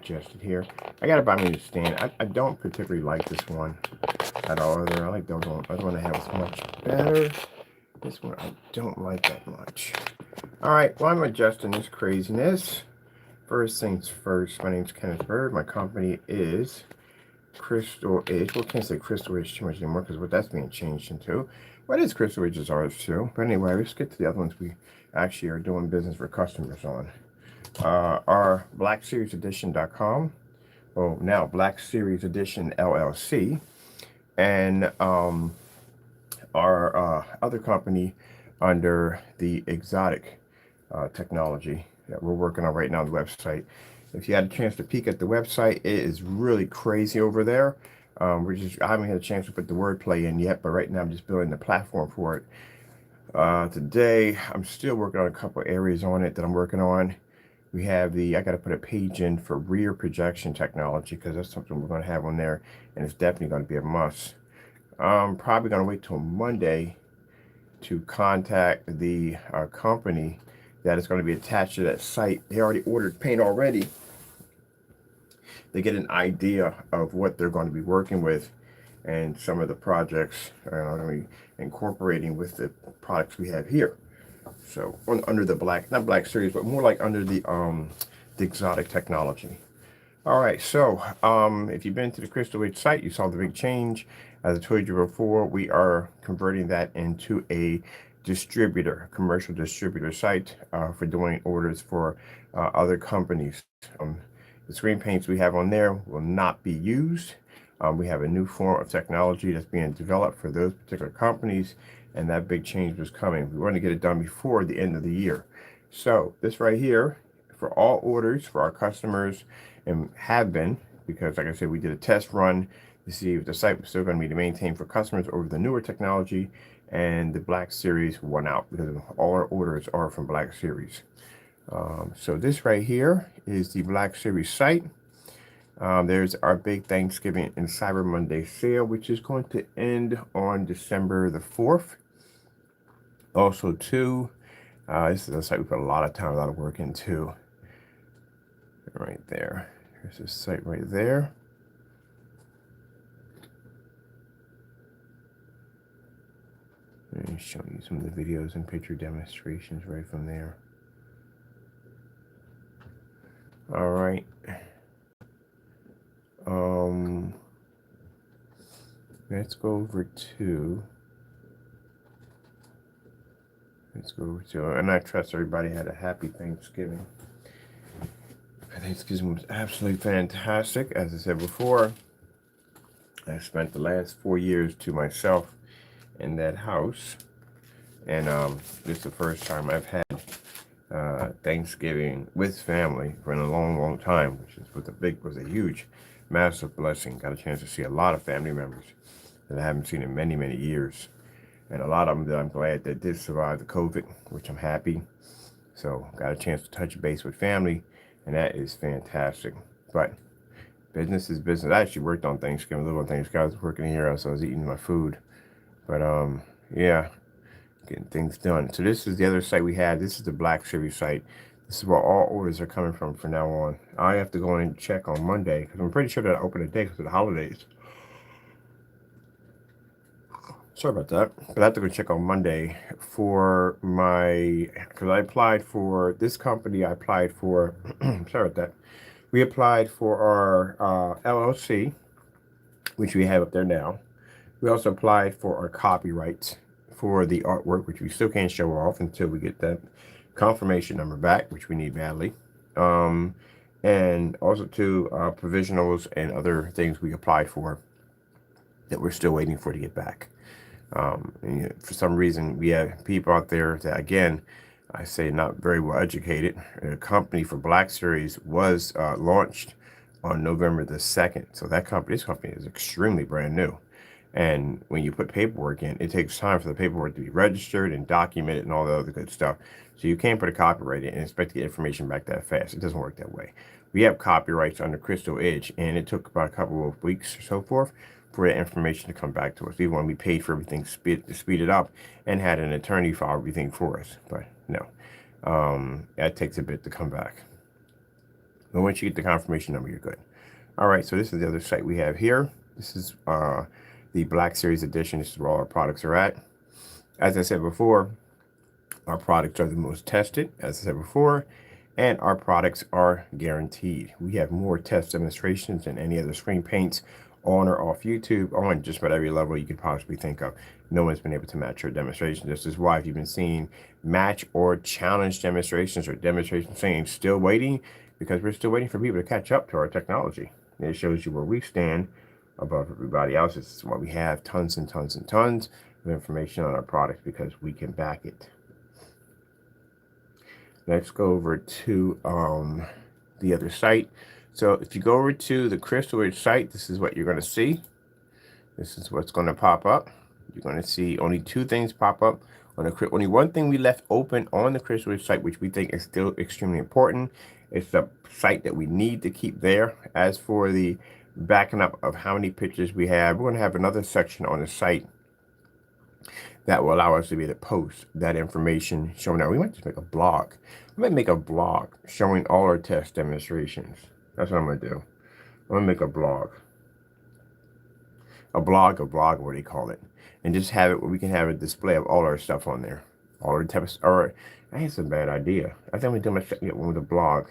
adjusted here. I gotta buy me a stand. I don't particularly like this one at all. I like the other one I have is much better. This one I don't like that much. Alright, well I'm adjusting this craziness. First things first, my name's Kenneth Bird. My company is Crystal Edge. Well, can't say Crystal Edge too much anymore because what that's being changed into. What is Crystal Edge is ours too. But anyway, let's get to the other ones we actually are doing business for customers on. Our Black Series Edition.com. Well, now Black Series Edition LLC. And our other company under the Exotic technology that we're working on right now on the website. If you had a chance to peek at the website, it is really crazy over there. I haven't had a chance to put the wordplay in yet, but right now I'm just building the platform for it. Today, I'm still working on a couple areas on it that I'm working on. We have I got to put a page in for rear projection technology because that's something we're going to have on there, and it's definitely going to be a must. I'm probably going to wait till Monday to contact the company that is going to be attached to that site. They already ordered paint already. They get an idea of what they're going to be working with and some of the projects incorporating with the products we have here. So under the not Black Series, but more like under the Exotic technology. All right, so if you've been to the Crystal Edge site, you saw the big change. As I told you before, we are converting that into a commercial distributor site for doing orders for other companies. The screen paints we have on there will not be used. We have a new form of technology that's being developed for those particular companies, and that big change was coming. We want to get it done before the end of the year. So this right here, for all orders for our customers, and have been, because like I said, we did a test run to see if the site was still going to be maintained for customers over the newer technology, and the Black Series won out because all our orders are from Black Series. So this right here is the Black Series site. There's our big Thanksgiving and Cyber Monday sale, which is going to end on December the 4th. Also, too, this is a site we put a lot of time, a lot of work into. Right there. Here's this site right there. And showing you some of the videos and picture demonstrations right from there. All right. Let's go over to. And I trust everybody had a happy Thanksgiving. Thanksgiving was absolutely fantastic. As I said before, I spent the last 4 years to myself in that house, and this is the first time I've had Thanksgiving with family for a long time, which was a huge, massive blessing. Got a chance to see a lot of family members that I haven't seen in many years, and a lot of them that I'm glad that did survive the COVID, which I'm happy. So got a chance to touch base with family, and that is fantastic. But business is business. I actually worked on Thanksgiving, a little on Thanksgiving. I was working here, so I was eating my food. But yeah, getting things done. So this is the other site we had. This is the Black Series site. This is where all orders are coming from now on. I have to go in and check on Monday because I'm pretty sure that I open a day because of the holidays. Sorry about that. But I have to go check on Monday for because I applied for this company. I applied for, sorry about that. We applied for our LLC, which we have up there now. We also applied for our copyrights for the artwork, which we still can't show off until we get that confirmation number back, which we need badly. And also to provisionals and other things we applied for that we're still waiting for to get back. And for some reason, we have people out there that, again, I say not very well educated. A company for Black Series was launched on November the 2nd. So this company is extremely brand new. And when you put paperwork in, it takes time for the paperwork to be registered and documented and all the other good stuff. So you can't put a copyright in and expect to get information back that fast. It doesn't work that way. We have copyrights under Crystal Edge, and it took about a couple of weeks or so forth for that information to come back to us. We want to be paid for everything to speed it up and had an attorney file everything for us. But no, that takes a bit to come back. And once you get the confirmation number, you're good. All right, so this is the other site we have here. This is the Black Series Edition. This is where all our products are at. As I said before, our products are the most tested, as I said before, and our products are guaranteed. We have more test demonstrations than any other screen paints on or off YouTube, on just about every level you could possibly think of. No one's been able to match our demonstration. This is why if you've been seeing match or challenge demonstrations or demonstrations saying still waiting, because we're still waiting for people to catch up to our technology. And it shows you where we stand above everybody else. This is why we have tons and tons and tons of information on our products, because we can back it. Let's go over to the other site. So if you go over to the Crystal Edge site, this is what you're going to see. This is what's going to pop up. You're going to see only two things pop up. Only one thing we left open on the Crystal Edge site, which we think is still extremely important. It's the site that we need to keep there. As for the backing up of how many pictures we have, we're going to have another section on the site that will allow us to be able to post that information showing that. We might just make a blog. I might make a blog showing all our test demonstrations. That's what I'm going to do. I'm going to make a blog. A blog, what do you call it? And just have it where we can have a display of all our stuff on there. All our tests. Or, that's a bad idea. I think we do my get one with a blog.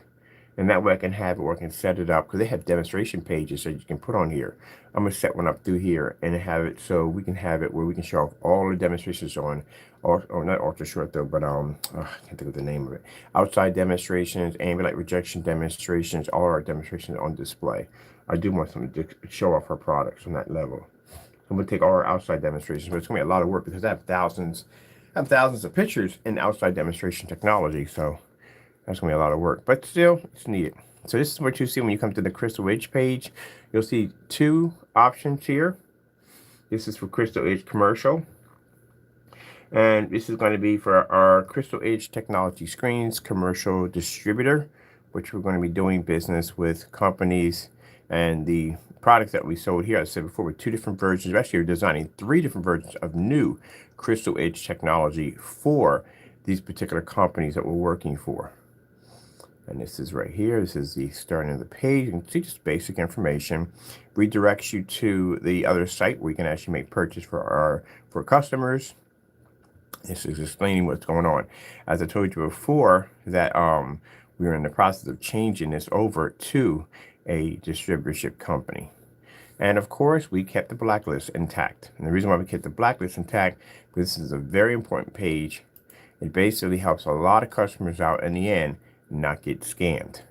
And that way I can have it where I can set it up, because they have demonstration pages that you can put on here. I'm going to set one up through here and have it so we can have it where we can show off all the demonstrations on, or not ultra short though, but I can't think of the name of it. Outside demonstrations, ambient rejection demonstrations, all our demonstrations on display. I do want something to show off our products on that level. I'm going to take all our outside demonstrations, but it's going to be a lot of work because I have thousands of pictures in outside demonstration technology. So that's going to be a lot of work, but still, it's needed. So this is what you see when you come to the Crystal Edge page. You'll see two options here. This is for Crystal Edge Commercial. And this is going to be for our Crystal Edge Technology Screens Commercial Distributor, which we're going to be doing business with companies. And the products that we sold here, as I said before, with two different versions. Actually, we're designing three different versions of new Crystal Edge technology for these particular companies that we're working for. And this is right here. This is the starting of the page. You can see just basic information. Redirects you to the other site where you can actually make purchase for customers. This is explaining what's going on. As I told you before, that we are in the process of changing this over to a distributorship company. And of course, we kept the blacklist intact. And the reason why we kept the blacklist intact, because this is a very important page. It basically helps a lot of customers out in the end not get scammed.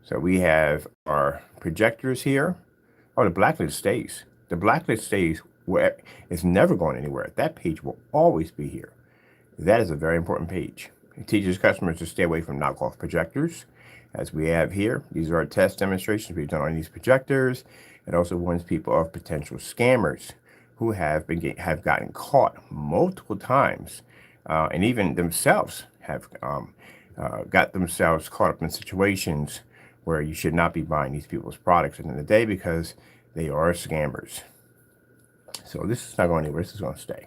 So we have our projectors here. Oh, the blacklist stays. The blacklist stays where it's never going anywhere. That page will always be here. That is a very important page. It teaches customers to stay away from knockoff projectors, as we have here. These are our test demonstrations we've done on these projectors. It also warns people of potential scammers who have gotten caught multiple times, and even themselves have got themselves caught up in situations where you should not be buying these people's products at the end of the day, because they are scammers. So this is not going anywhere. This is going to stay.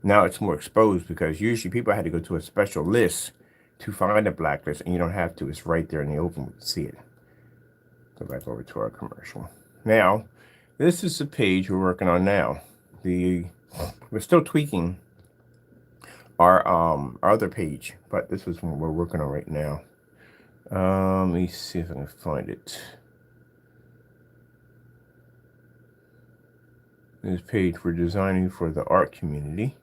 Now it's more exposed, because usually people had to go to a special list to find a blacklist, and you don't have to. It's right there in the open. We can see it. Go back over to our commercial. Now, this is the page we're working on now. We're still tweaking our other page, but this is what we're working on right now. Let me see if I can find it. This page we're designing for the art community.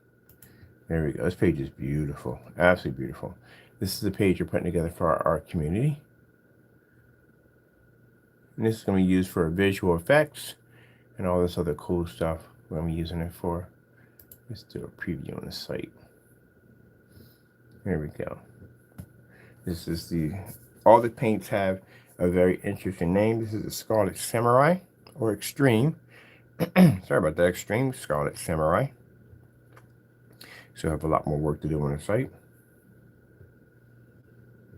There we go. This page is beautiful, absolutely beautiful. This is the page we're putting together for our art community. And this is going to be used for visual effects and all this other cool stuff we're going to be using it for. Let's do a preview on the site. There we go. This is all the paints have a very interesting name. This is the Scarlet Samurai, or Extreme. Sorry about that, Extreme Scarlet Samurai. So I have a lot more work to do on the site.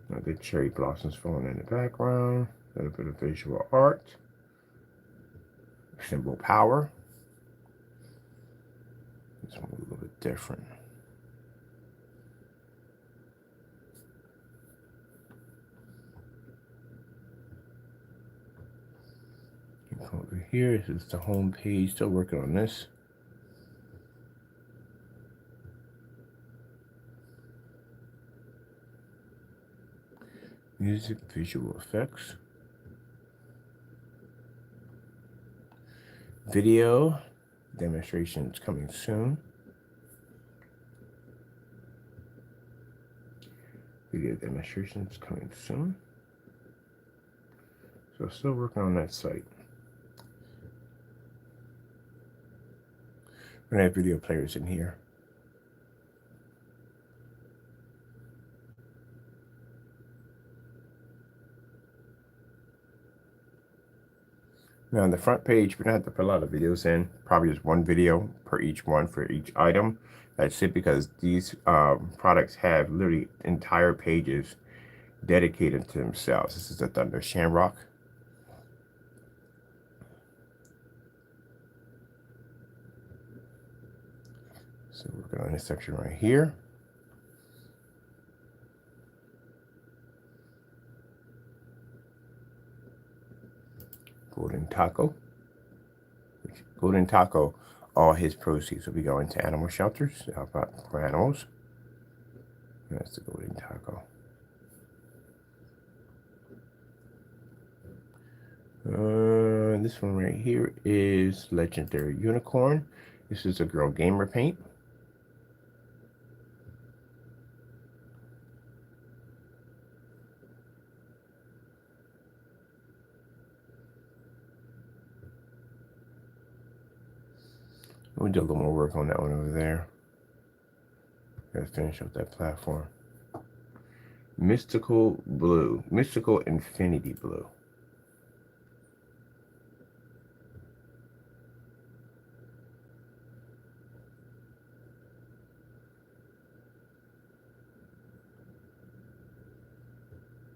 The cherry blossoms falling in the background. A little bit of visual art. Symbol power. This one a little bit different. Over here, this is the home page. Still working on this. Music, visual effects. Video demonstrations coming soon. Video demonstrations coming soon. So still working on that site. We're gonna have video players in here. Now on the front page, we're gonna have to put a lot of videos in. Probably just one video per each one for each item. That's it, because these products have literally entire pages dedicated to themselves. This is the Thunder Shamrock. So we're going on this section right here. Golden Taco. Golden Taco, all his proceeds will be going to animal shelters to help out for animals. That's the Golden Taco. This one right here is Legendary Unicorn. This is a Girl Gamer paint. We'll do a little more work on that one over there. Gotta finish up that platform. Mystical Blue. Mystical Infinity Blue.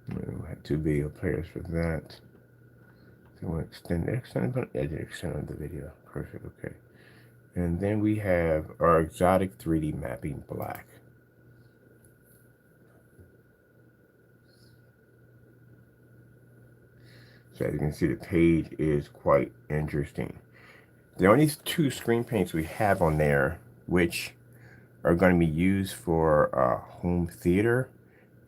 We'll have 2 video players for that. So we'll extend but I did extend on the video. Perfect, okay. And then we have our exotic 3D mapping black. So as you can see, the page is quite interesting. The only 2 screen paints we have on there, which are going to be used for home theater,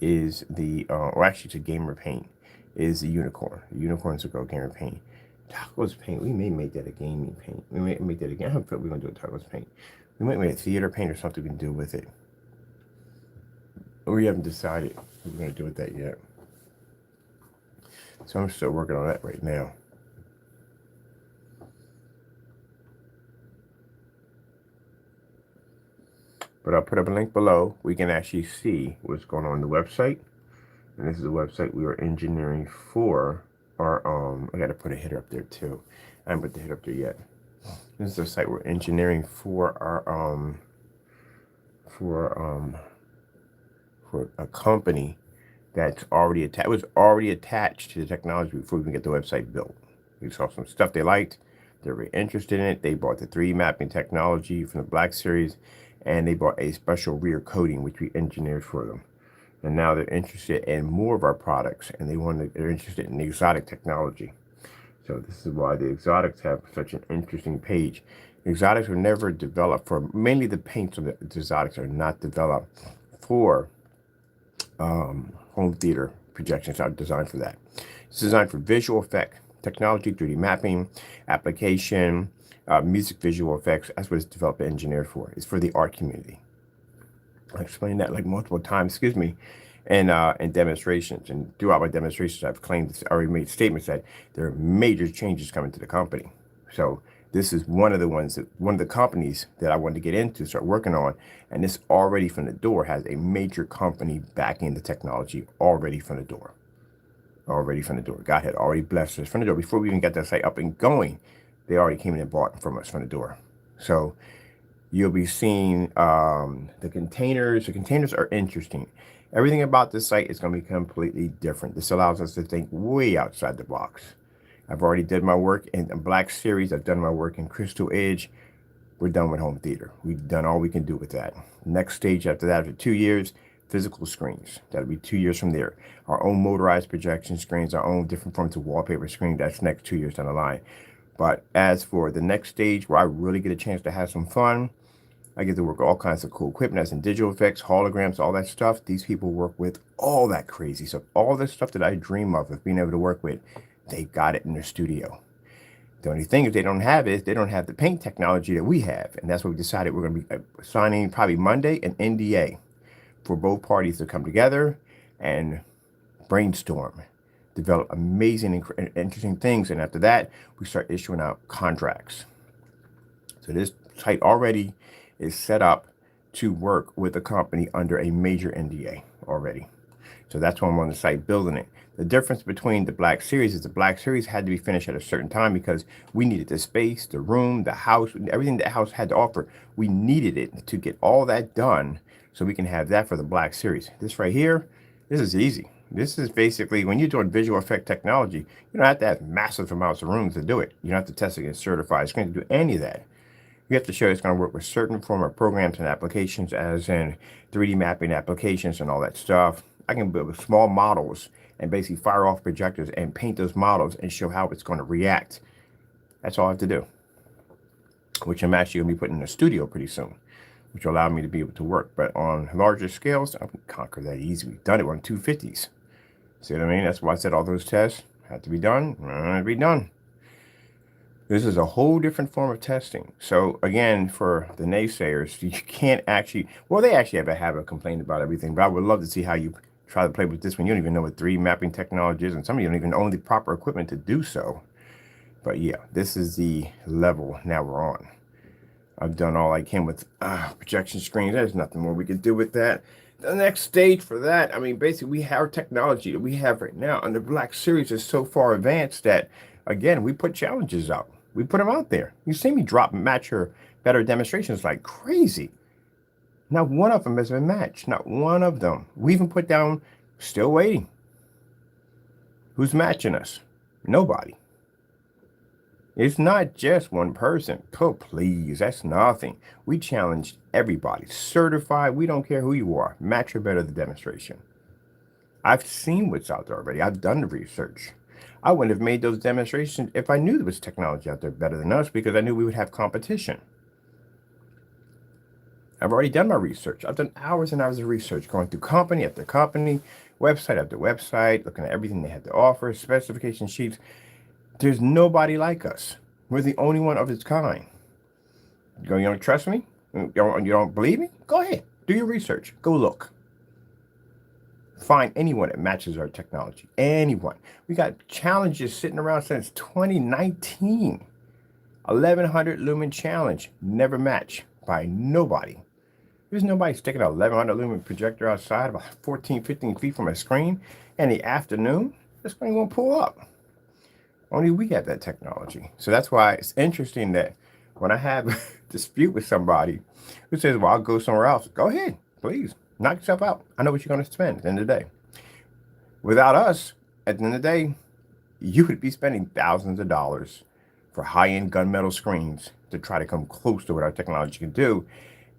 is the, or actually it's a gamer paint, is the Unicorn. The Unicorn's a Girl Gamer paint. Tacos paint, we may make that a gaming paint. We may make that again. I don't think we're going to do a tacos paint. We might make a theater paint or something we can do with it. We haven't decided what we're going to do with that yet. So I'm still working on that right now. But I'll put up a link below. We can actually see what's going on the website. And this is the website we are engineering for our, I got to put a header up there too. I haven't put the header up there yet. This is the site we're engineering for our, for a company that's already attached. It was already attached to the technology before we even get the website built. We saw some stuff they liked. They're very interested in it. They bought the 3D mapping technology from the Black Series, and they bought a special rear coating, which we engineered for them. And now they're interested in more of our products, and they're interested in the exotic technology. So this is why the exotics have such an interesting page. The exotics were never developed for, mainly the paints of the exotics are not developed for home theater projections. Are designed for that. It's designed for visual effect, technology, 3D mapping, application, music, visual effects. That's what it's developed and engineered for. It's for the art community. I explained that like multiple times, excuse me, in demonstrations. And throughout my demonstrations, I've claimed, already made statements that there are major changes coming to the company. So this is one of the companies that I wanted to get into, start working on. And this already from the door has a major company backing the technology already from the door. Already from the door. God had already blessed us from the door. Before we even got that site up and going, they already came in and bought from us from the door. So you'll be seeing the containers. The containers are interesting. Everything about this site is going to be completely different. This allows us to think way outside the box. I've already did my work in the Black Series. I've done my work in Crystal Edge. We're done with home theater. We've done all we can do with that. Next stage after that, after 2 years, physical screens. That'll be 2 years from there. Our own motorized projection screens, our own different forms of wallpaper screen, that's next 2 years down the line. But as for the next stage where I really get a chance to have some fun, I get to work with all kinds of cool equipment, as in digital effects, holograms, all that stuff. These people work with all that crazy stuff. All the stuff that I dream of being able to work with, they got it in their studio. The only thing is they don't have is they don't have the paint technology that we have. And that's what we decided we're going to be signing probably Monday an NDA for both parties to come together and brainstorm, develop amazing and interesting things. And after that, we start issuing out contracts. So this site already is set up to work with a company under a major NDA already. So that's why I'm on the site building it. The difference between the Black Series is the Black Series had to be finished at a certain time because we needed the space, the room, the house, everything the house had to offer. We needed it to get all that done so we can have that for the Black Series. This right here, this is easy. This is basically when you're doing visual effect technology, you don't have to have massive amounts of rooms to do it. You don't have to test against certified screen to do any of that. You have to show it's going to work with certain form of programs and applications, as in 3D mapping applications and all that stuff. I can build small models and basically fire off projectors and paint those models and show how it's going to react. That's all I have to do, which I'm actually going to be putting in a studio pretty soon, which will allow me to be able to work. But on larger scales, I can conquer that easy. We've done it on 250s. See what I mean? That's why I said all those tests had to be done. Be done. This is a whole different form of testing. So again, for the naysayers, you can't actually, well, they actually have a complaint about everything, but I would love to see how you try to play with this one. You don't even know what 3D mapping technology is, and some of you don't even own the proper equipment to do so. But yeah, this is the level now we're on. I've done all I can with projection screens. There's nothing more we can do with that. The next stage for that, I mean, basically we have our technology that we have right now, and the Black Series is so far advanced that, again, we put challenges out. We put them out there. You see me drop match or better demonstrations like crazy. Not one of them has been matched. Not one of them. We even put down, still waiting. Who's matching us? Nobody. It's not just one person. Oh, please, that's nothing. We challenged everybody. Certified, we don't care who you are. Match or better the demonstration. I've seen what's out there already. I've done the research. I wouldn't have made those demonstrations if I knew there was technology out there better than us, because I knew we would have competition. I've already done my research. I've done hours and hours of research, going through company after company, website after website, looking at everything they had to offer, specification sheets. There's nobody like us. We're the only one of its kind. You don't trust me? You don't believe me? Go ahead. Do your research. Go look. Find anyone that matches our technology. Anyone. We got challenges sitting around since 2019. 1100 lumen challenge. Never matched by nobody. There's nobody sticking a 1100 lumen projector outside about 14, 15 feet from a screen in the afternoon. The screen won't pull up. Only we have that technology. So that's why it's interesting that when I have a dispute with somebody who says, well, I'll go somewhere else. Go ahead, please. Knock yourself out. I know what you're going to spend at the end of the day. Without us, at the end of the day, you would be spending thousands of dollars for high-end gunmetal screens to try to come close to what our technology can do.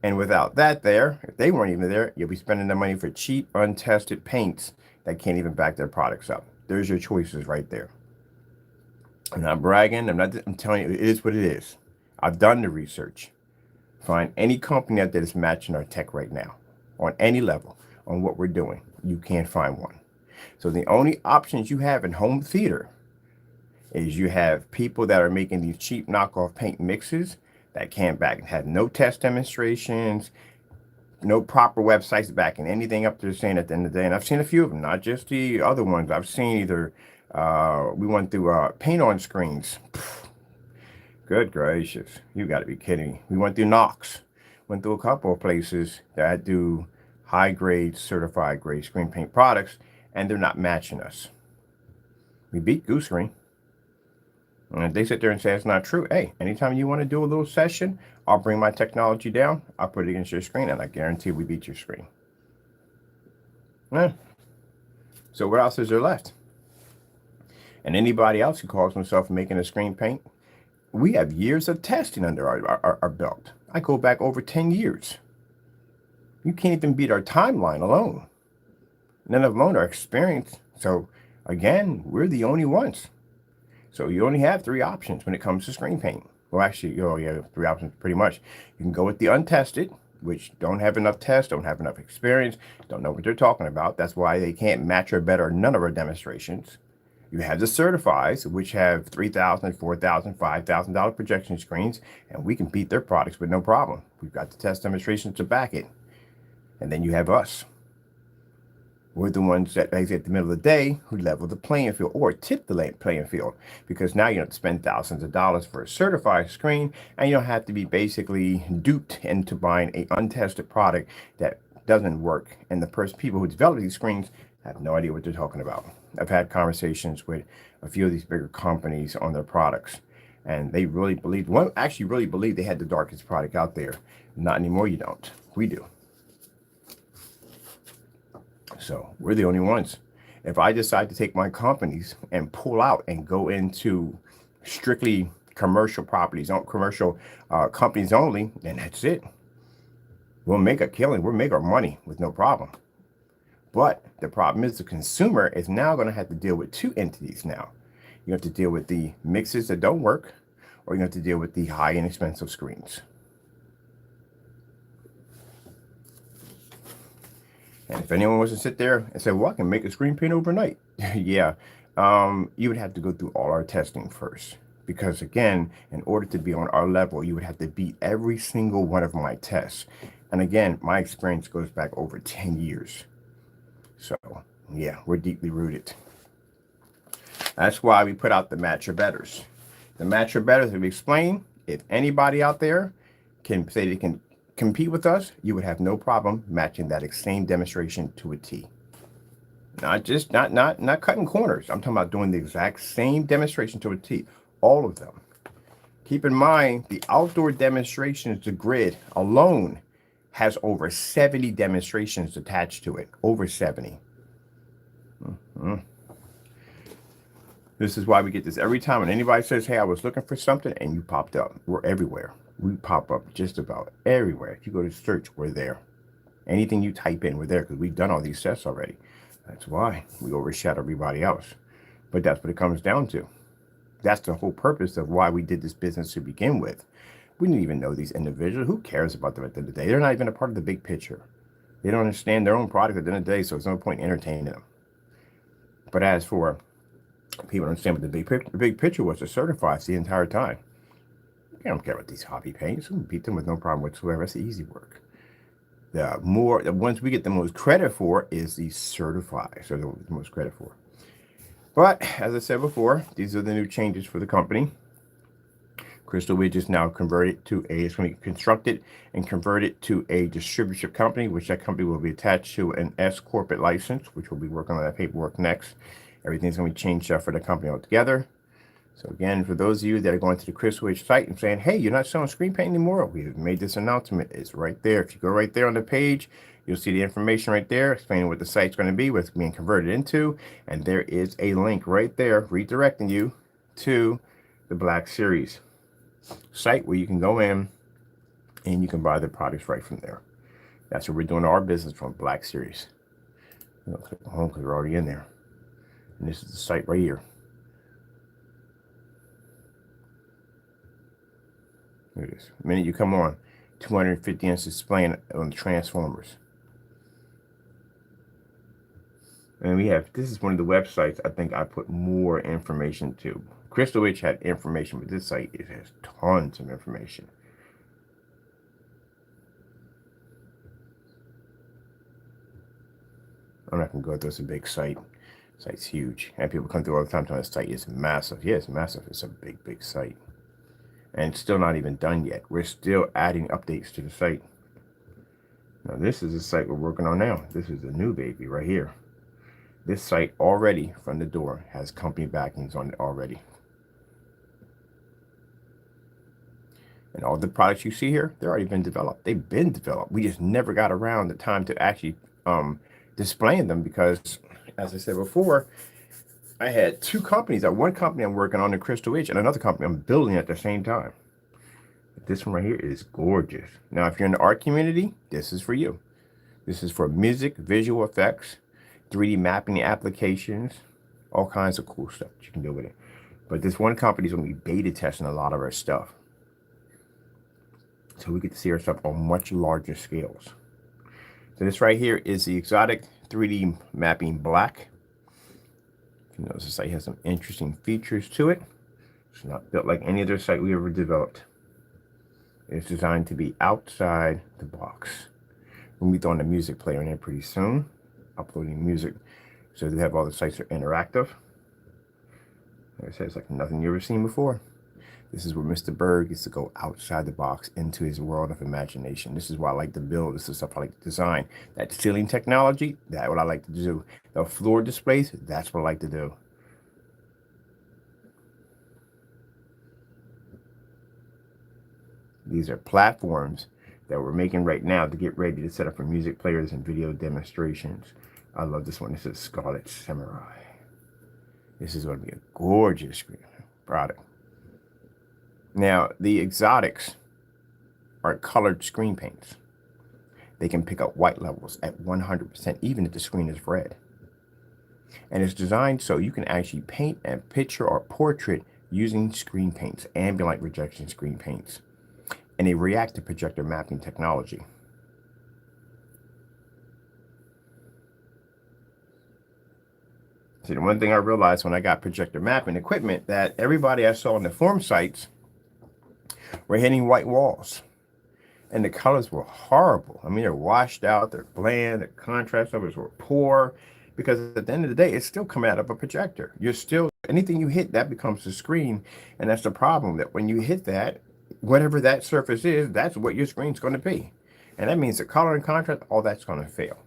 And without that there, if they weren't even there, you'll be spending the money for cheap, untested paints that can't even back their products up. There's your choices right there. I'm not bragging. I'm telling you, it is what it is. I've done the research. Find any company out there that's matching our tech right now on any level on what we're doing. You can't find one. So the only options you have in home theater is you have people that are making these cheap knockoff paint mixes that can't back and have no test demonstrations, no proper websites backing anything up they're saying at the end of the day. And I've seen a few of them, not just the other ones. I've seen either, we went through paint on screens. Good gracious, you got to be kidding me. We went through Knox, went through a couple of places that do high grade, certified grade screen paint products, and they're not matching us. We beat Goose Green. And if they sit there and say it's not true, hey, anytime you want to do a little session, I'll bring my technology down, I'll put it against your screen, and I guarantee we beat your screen. Yeah. So what else is there left? And anybody else who calls himself making a screen paint, we have years of testing under our belt. I go back over 10 years. You can't even beat our timeline alone, none alone our experience. So again, we're the only ones. So you only have three options when it comes to screen paint. Well, actually, you have three options pretty much. You can go with the untested, which don't have enough tests, don't have enough experience, don't know what they're talking about. That's why they can't match or better none of our demonstrations. You have the certifies, which have $3,000, $4,000, $5,000 projection screens, and we can beat their products with no problem. We've got the test demonstrations to back it. And then you have us. We're the ones that exit at the middle of the day who level the playing field or tip the playing field, because now you don't have to spend thousands of dollars for a certified screen, and you don't have to be basically duped into buying a untested product that doesn't work. And the people who develop these screens have no idea what they're talking about. I've had conversations with a few of these bigger companies on their products, and they really believe, one actually really believed they had the darkest product out there. Not anymore, you don't. We do. So we're the only ones. If I decide to take my companies and pull out and go into strictly commercial properties, commercial companies only, then that's it. We'll make a killing. We'll make our money with no problem. But the problem is the consumer is now going to have to deal with two entities now. You have to deal with the mixes that don't work, or you have to deal with the high and expensive screens. And if anyone wants to sit there and say, well, I can make a screen paint overnight. Yeah, you would have to go through all our testing first. Because again, in order to be on our level, you would have to beat every single one of my tests. And again, my experience goes back over 10 years. So yeah, we're deeply rooted. That's why we put out the Match Your Betters. The Match Your Betters, we explain, if anybody out there can say they can compete with us, you would have no problem matching that same demonstration to a T. Not just not cutting corners. I'm talking about doing the exact same demonstration to a T. All of them. Keep in mind, the outdoor demonstrations, the grid alone has over 70 demonstrations attached to it. Over 70. This is why we get this every time when anybody says, hey, I was looking for something, and you popped up. We're everywhere. We pop up just about everywhere. If you go to search, we're there. Anything you type in, we're there, because we've done all these tests already. That's why we overshadow everybody else. But that's what it comes down to. That's the whole purpose of why we did this business to begin with. We didn't even know these individuals. Who cares about them at the end of the day? They're not even a part of the big picture. They don't understand their own product at the end of the day, so there's no point in entertaining them. But as for people understand what the big picture was, to certify us the entire time. I don't care about these hobby paints. We beat them with no problem whatsoever. That's the easy work. The ones we get the most credit for is the certified. So the most credit for. But as I said before, these are the new changes for the company. Crystal Ridge is now converted to it's going to be constructed and converted to a distributorship company, which that company will be attached to an S corporate license, which we'll be working on that paperwork next. Everything's going to be changed up for the company altogether. So again, for those of you that are going to the Crystal Ridge site and saying, hey, you're not selling screen paint anymore, we've made this announcement. It's right there. If you go right there on the page, you'll see the information right there explaining what the site's going to be, what it's being converted into. And there is a link right there redirecting you to the Black Series site where you can go in and you can buy the products right from there. That's where we're doing our business from, Black Series. I'll click home because we're already in there. And this is the site right here. Look at this. The minute you come on, 250 inch display on the Transformers. And we have, this is one of the websites I think I put more information to. Crystal Ridge had information, but this site, it has tons of information. I'm not going to go through. It's a big site. The site's huge. And people come through all the time telling the site is massive. Yeah, it's massive. It's a big, big site. And it's still not even done yet. We're still adding updates to the site. Now, this is the site we're working on now. This is the new baby right here. This site already, from the door, has company backings on it already. And all the products you see here, they've already been developed. They've been developed. We just never got around the time to actually displaying them because, as I said before, I had two companies. One company I'm working on in Crystal Ridge and another company I'm building at the same time. This one right here is gorgeous. Now, if you're in the art community, this is for you. This is for music, visual effects, 3D mapping applications, all kinds of cool stuff that you can do with it. But this one company is going to be beta testing a lot of our stuff. So we get to see our stuff on much larger scales. So this right here is the Exotic 3D Mapping Black. You notice the site has some interesting features to it. It's not built like any other site we ever developed. It's designed to be outside the box. We'll be throwing a music player in there pretty soon, uploading music. So we have all the sites are interactive. Like I said, it's like nothing you've ever seen before. This is where Mr. Berg gets to go outside the box into his world of imagination. This is what I like to build. This is stuff I like to design. That ceiling technology, that's what I like to do. The floor displays, that's what I like to do. These are platforms that we're making right now to get ready to set up for music players and video demonstrations. I love this one. This is Scarlet Samurai. This is going to be a gorgeous product. Now, the exotics are colored screen paints. They can pick up white levels at 100%, even if the screen is red. And it's designed so you can actually paint a picture or portrait using screen paints, ambient light rejection screen paints. And they react to projector mapping technology. See, the one thing I realized when I got projector mapping equipment, that everybody I saw on the forum sites were hitting white walls. And the colors were horrible. I mean, they're washed out, they're bland, the contrast levels were poor. Because at the end of the day, it's still coming out of a projector. You're still, anything you hit, that becomes the screen. And that's the problem, that when you hit that, whatever that surface is, that's what your screen's going to be. And that means the color and contrast, all that's going to fail.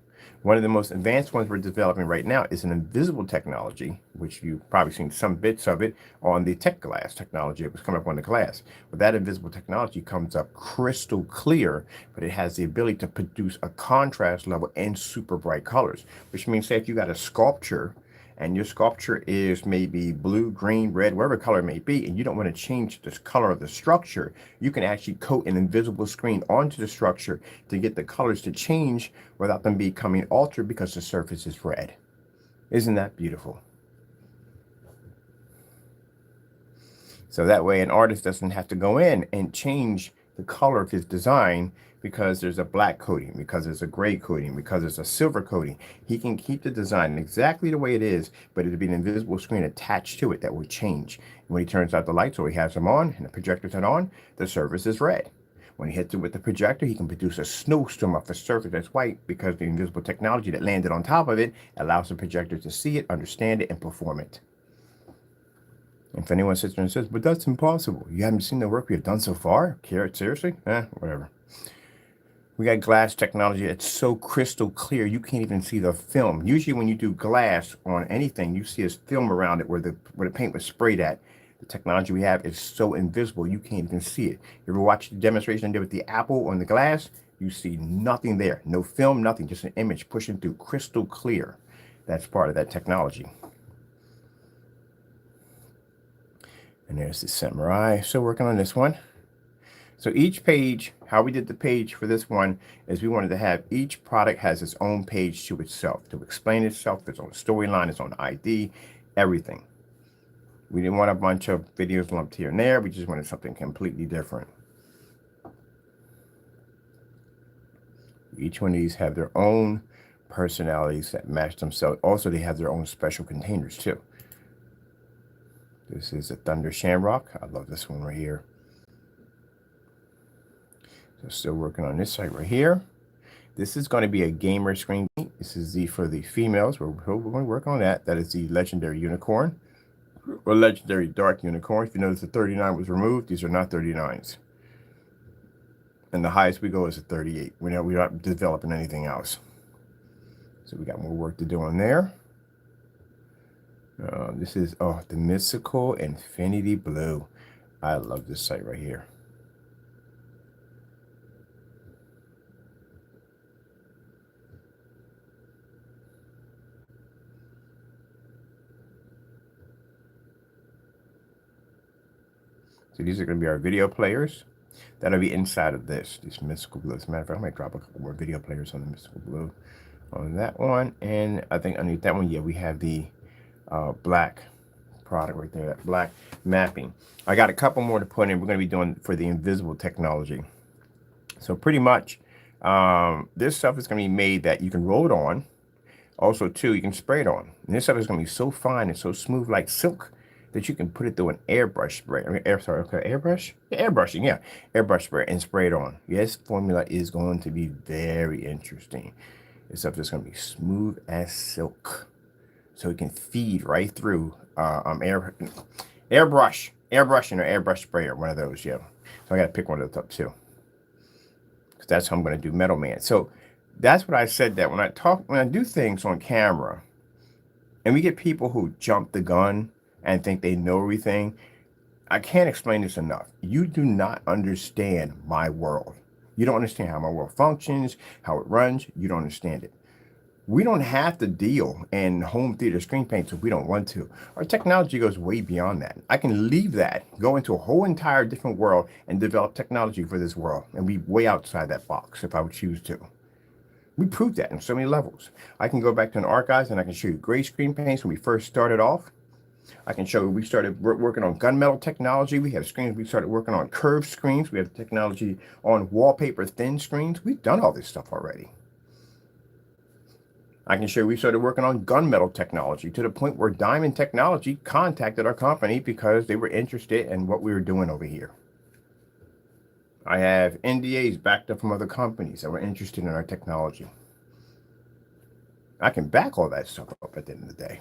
One of the most advanced ones we're developing right now is an invisible technology, which you've probably seen some bits of it on the Tech Glass technology. It was coming up on the glass. But that invisible technology comes up crystal clear, but it has the ability to produce a contrast level and super bright colors, which means, say, if you got a sculpture and your sculpture is maybe blue, green, red, whatever color it may be, and you don't want to change the color of the structure, you can actually coat an invisible screen onto the structure to get the colors to change without them becoming altered because the surface is red. Isn't that beautiful? So that way an artist doesn't have to go in and change the color of his design because there's a black coating, because there's a gray coating, because there's a silver coating. He can keep the design exactly the way it is, but it'll be an invisible screen attached to it that will change. When he turns out the lights or he has them on and the projector turned on, the surface is red. When he hits it with the projector, he can produce a snowstorm off a surface that's white because the invisible technology that landed on top of it allows the projector to see it, understand it, and perform it. If anyone sits there and says, but that's impossible, you haven't seen the work we have done so far? Seriously? Whatever. We got glass technology that's so crystal clear, you can't even see the film. Usually when you do glass on anything, you see a film around it where the paint was sprayed at. The technology we have is so invisible, you can't even see it. You ever watch the demonstration I did with the Apple on the glass? You see nothing there. No film, nothing, just an image pushing through crystal clear. That's part of that technology. And there's the Samurai. Still working on this one. So each page, how we did the page for this one is we wanted to have each product has its own page to itself, to explain itself, its own storyline, its own ID, everything. We didn't want a bunch of videos lumped here and there. We just wanted something completely different. Each one of these have their own personalities that match themselves. Also, they have their own special containers too. This is a Thunder Shamrock. I love this one right here. So still working on this site right here. This is going to be a gamer screen. This is for the females. We're going to work on that. That is the Legendary Unicorn or Legendary Dark Unicorn. If you notice the 39 was removed, these are not 39s. And the highest we go is a 38. We're not developing anything else. So we got more work to do on there. This is the Mystical Infinity Blue. I love this site right here. So these are going to be our video players. That'll be inside of this Mystical Blue. As a matter of fact, I might drop a couple more video players on the Mystical Blue on that one. And I think underneath that one, yeah, we have the black product right there, that black mapping. I got a couple more to put in. We're going to be doing for the invisible technology. So pretty much this stuff is going to be made that you can roll it on. Also, too, you can spray it on. And this stuff is going to be so fine and so smooth like silk that you can put it through an airbrush spray. I mean, airbrush? Yeah, airbrushing, yeah. Airbrush spray and spray it on. Yes, formula is going to be very interesting. This stuff is going to be smooth as silk. So it can feed right through airbrushing or airbrush sprayer, one of those, yeah. So I got to pick one of those up, too. Because that's how I'm going to do Metal Man. So that's what I said, that when I do things on camera and we get people who jump the gun and think they know everything, I can't explain this enough. You do not understand my world. You don't understand how my world functions, how it runs. You don't understand it. We don't have to deal in home theater screen paints if we don't want to. Our technology goes way beyond that. I can leave that, go into a whole entire different world and develop technology for this world and be way outside that box if I would choose to. We proved that in so many levels. I can go back to an archives and I can show you gray screen paints when we first started off. I can show you we started working on gunmetal technology. We have screens. We started working on curved screens. We have technology on wallpaper thin screens. We've done all this stuff already. I can show you we started working on gunmetal technology to the point where Diamond Technology contacted our company because they were interested in what we were doing over here. I have NDAs backed up from other companies that were interested in our technology. I can back all that stuff up at the end of the day.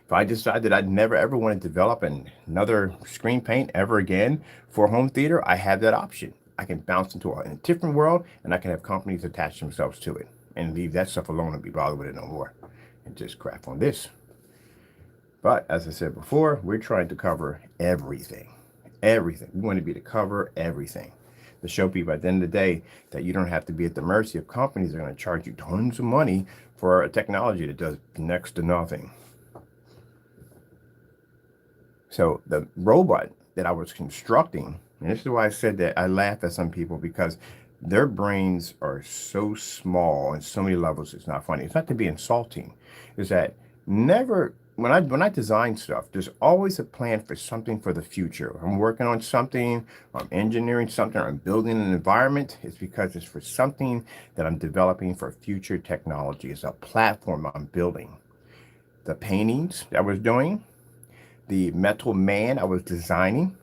If I decide that I'd never ever want to develop another screen paint ever again for home theater, I have that option. I can bounce into a different world and I can have companies attach themselves to it and leave that stuff alone and be bothered with it no more and just craft on this. But as I said before, we're trying to cover everything. Everything. We want to be to cover everything. To show people at the end of the day that you don't have to be at the mercy of companies that are going to charge you tons of money for a technology that does next to nothing. So the robot that I was constructing, and this is why I said that I laugh at some people because their brains are so small on so many levels, it's not funny. It's not to be insulting. It's that never, when I design stuff, there's always a plan for something for the future. I'm working on something, I'm engineering something, I'm building an environment. It's because it's for something that I'm developing for future technology. It's a platform I'm building. The paintings that I was doing, the metal man I was designing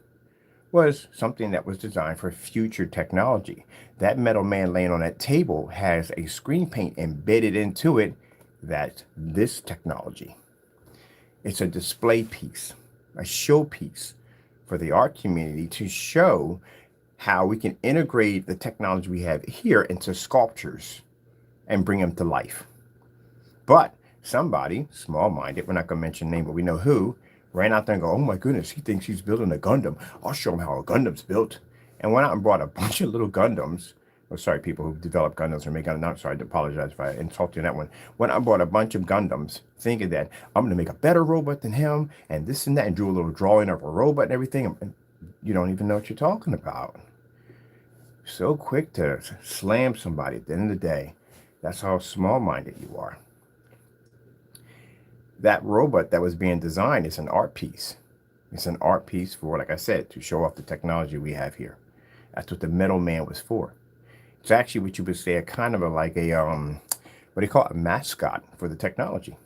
was something that was designed for future technology. That metal man laying on that table has a screen paint embedded into it. That's this technology. It's a display piece, a showpiece for the art community to show how we can integrate the technology we have here into sculptures and bring them to life. But somebody, small-minded, we're not going to mention name, but we know who, ran out there and go, oh my goodness, he thinks he's building a Gundam. I'll show him how a Gundam's built. And went out and brought a bunch of little Gundams. Oh, sorry, people who develop Gundams or make Gundams. I'm sorry, I apologize if I insulted you in that one. Went out and brought a bunch of Gundams, thinking that I'm going to make a better robot than him, and this and that, and drew a little drawing of a robot and everything. And you don't even know what you're talking about. So quick to slam somebody at the end of the day. That's how small-minded you are. That robot that was being designed is an art piece. It's an art piece for, like I said, to show off the technology we have here. That's what the metal man was for. It's actually what you would say a kind of like a, what do you call it, a mascot for the technology.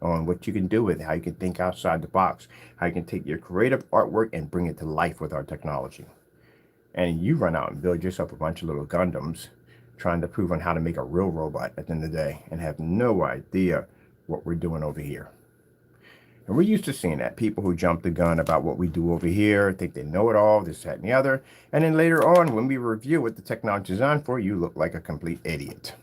On what you can do with it, how you can think outside the box, how you can take your creative artwork and bring it to life with our technology. And you run out and build yourself a bunch of little Gundams trying to prove on how to make a real robot at the end of the day and have no idea what we're doing over here. And we're used to seeing that. People who jump the gun about what we do over here, think they know it all, this, that, and the other. And then later on, when we review what the technology is designed for, you look like a complete idiot.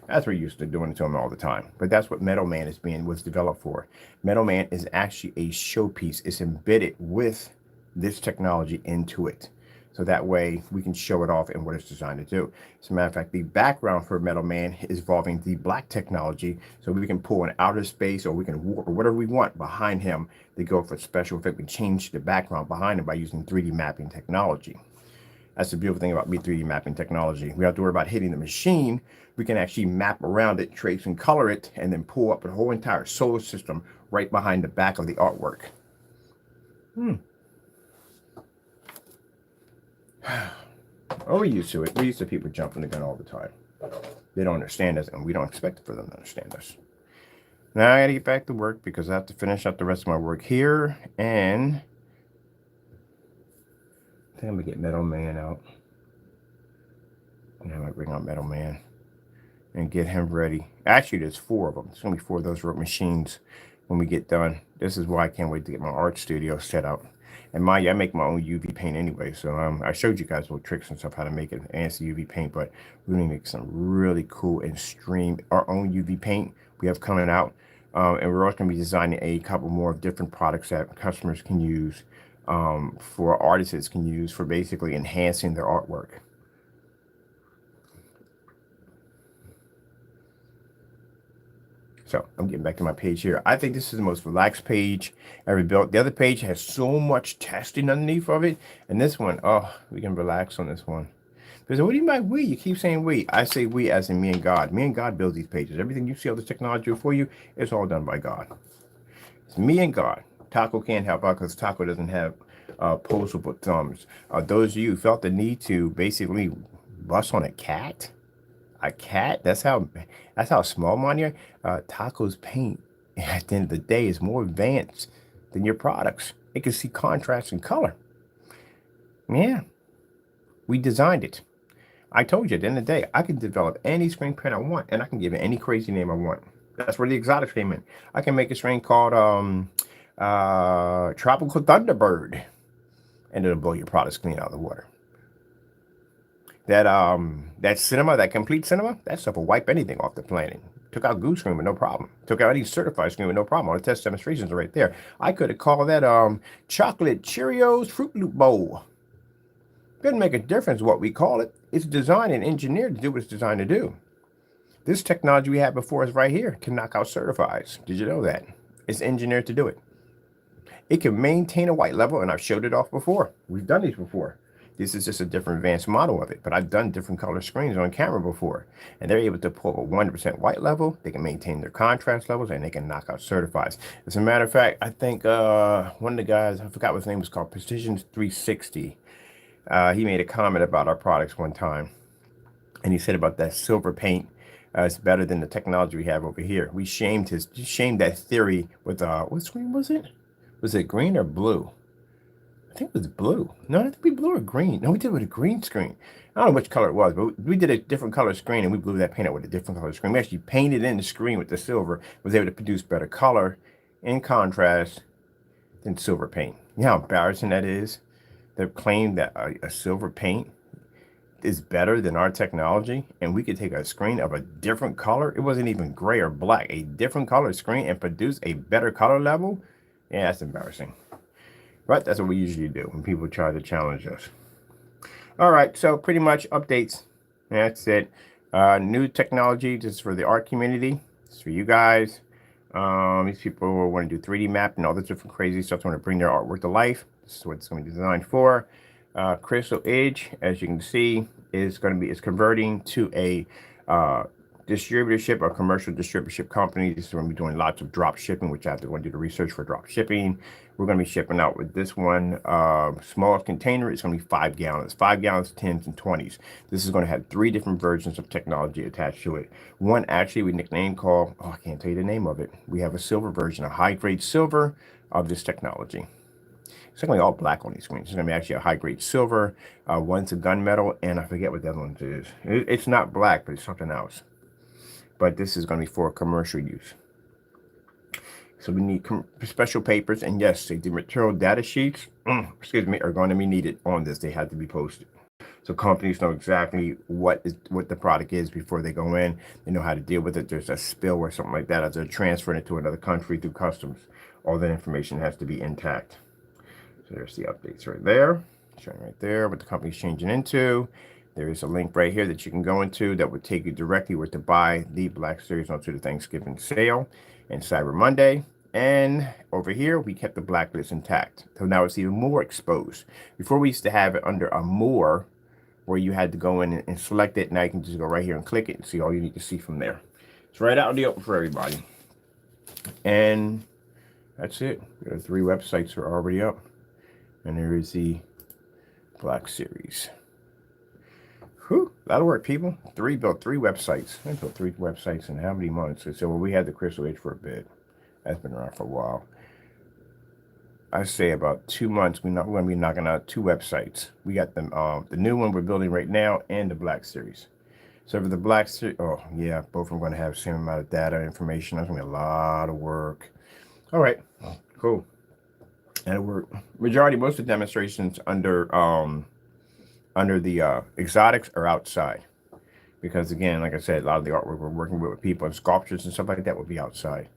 That's what we're used to doing to them all the time. But that's what Metal Man was developed for. Metal Man is actually a showpiece. It's embedded with this technology into it. So that way we can show it off and what it's designed to do. As a matter of fact, the background for Metal Man is involving the black technology. So we can pull an outer space, or we can warp or whatever we want behind him to go for special effect. We change the background behind him by using 3D mapping technology. That's the beautiful thing about 3D mapping technology. We don't have to worry about hitting the machine. We can actually map around it, trace and color it, and then pull up a whole entire solar system right behind the back of the artwork. Oh, we're used to it. We're used to people jumping the gun all the time. They don't understand us, and we don't expect for them to understand us. Now I gotta get back to work because I have to finish up the rest of my work here, and I think I'm gonna get Metal Man out. And I'm gonna bring out Metal Man and get him ready. Actually, there's 4 of them. There's gonna be 4 of those machines when we get done. This is why I can't wait to get my art studio set up. And mind you, I make my own UV paint anyway. So I showed you guys little tricks and stuff how to make it ANSI UV paint, but we're gonna make some really cool and stream our own UV paint we have coming out. And we're also gonna be designing a couple more different products that customers can use, for artists can use for basically enhancing their artwork. So I'm getting back to my page here. I think this is the most relaxed page ever built. The other page has so much testing underneath of it. And this one, oh, we can relax on this one. Because what do you mean we? You keep saying we. I say we as in me and God. Me and God build these pages. Everything you see, all the technology for you, it's all done by God. It's me and God. Taco can't help out because Taco doesn't have posable thumbs. Those of you who felt the need to basically bust on a cat, that's how small mine are. Taco's paint at the end of the day is more advanced than your products. It can see contrast and color. Yeah, we designed it. I told you at the end of the day, I can develop any screen print I want, and I can give it any crazy name I want. That's where the exotics came in. I can make a screen called Tropical Thunderbird, and it'll blow your products clean out of the water. That cinema, that complete cinema, that stuff will wipe anything off the planet. Took out Goose Screen with no problem. Took out any certified screen with no problem. All the test demonstrations are right there. I could have called that Chocolate Cheerios Fruit Loop Bowl. Doesn't make a difference what we call it. It's designed and engineered to do what it's designed to do. This technology we have before us right here can knock out certifieds. Did you know that? It's engineered to do it. It can maintain a white level, and I've showed it off before. We've done these before. This is just a different advanced model of it, but I've done different color screens on camera before, and they're able to pull a 100% white level. They can maintain their contrast levels, and they can knock out certifieds. As a matter of fact, I think one of the guys, I forgot what his name was called, Precision 360. He made a comment about our products one time, and he said about that silver paint. It's better than the technology we have over here. We shamed that theory with what screen was it? Was it green or blue? I think it was blue. No, I think we blue or green. No, we did it with a green screen. I don't know which color it was, but we did a different color screen, and we blew that paint out with a different color screen. We actually painted in the screen with the silver, was able to produce better color in contrast than silver paint. You know how embarrassing that is? They claim that a silver paint is better than our technology, and we could take a screen of a different color. It wasn't even gray or black, a different color screen, and produce a better color level. Yeah, that's embarrassing. But that's what we usually do when people try to challenge us. All right, so pretty much updates. That's it. New technology just for the art community. It's for you guys. These people want to do 3D map and all this different crazy stuff. They want to bring their artwork to life. This is what it's going to be designed for. Crystal Edge, as you can see, is converting to a distributorship or commercial distributorship company. This is going to be doing lots of drop shipping, which I have to go and do the research for drop shipping. We're going to be shipping out with this one small container. It's going to be 5 gallons, 5 gallons, 10s, and 20s. This is going to have 3 different versions of technology attached to it. One actually we nicknamed called, I can't tell you the name of it. We have a silver version, a high-grade silver of this technology. It's going to be all black on these screens. It's going to be actually a high-grade silver. One's a gunmetal, and I forget what the other one is. It's not black, but it's something else. But this is going to be for commercial use. So we need special papers, and yes, the material data sheets, are going to be needed on this. They have to be posted. So companies know exactly what the product is before they go in. They know how to deal with it. There's a spill or something like that as they're transferring it to another country through customs. All that information has to be intact. So there's the updates right there. Showing right there what the company's changing into. There is a link right here that you can go into that would take you directly where to buy the Black Series onto the Thanksgiving sale and Cyber Monday. And over here, we kept the blacklist intact. So now it's even more exposed. Before we used to have it under a more, where you had to go in and select it. Now you can just go right here and click it and see all you need to see from there. It's right out in the open for everybody. And that's it. The 3 websites are already up. And there is the Black Series. Whew, that'll work, people. Built 3 websites. I built 3 websites in how many months? So well, we had the Crystal Age for a bit. That's been around for a while. I say about 2 months. We're going to be knocking out 2 websites. We got them, the new one we're building right now, and the Black Series. So for the Black Series, oh yeah, both of them going to have the same amount of data information. That's going to be a lot of work. All right, cool. And we're most of the demonstrations under the exotics are outside, because again, like I said, a lot of the artwork we're working with people and sculptures and stuff like that will be outside.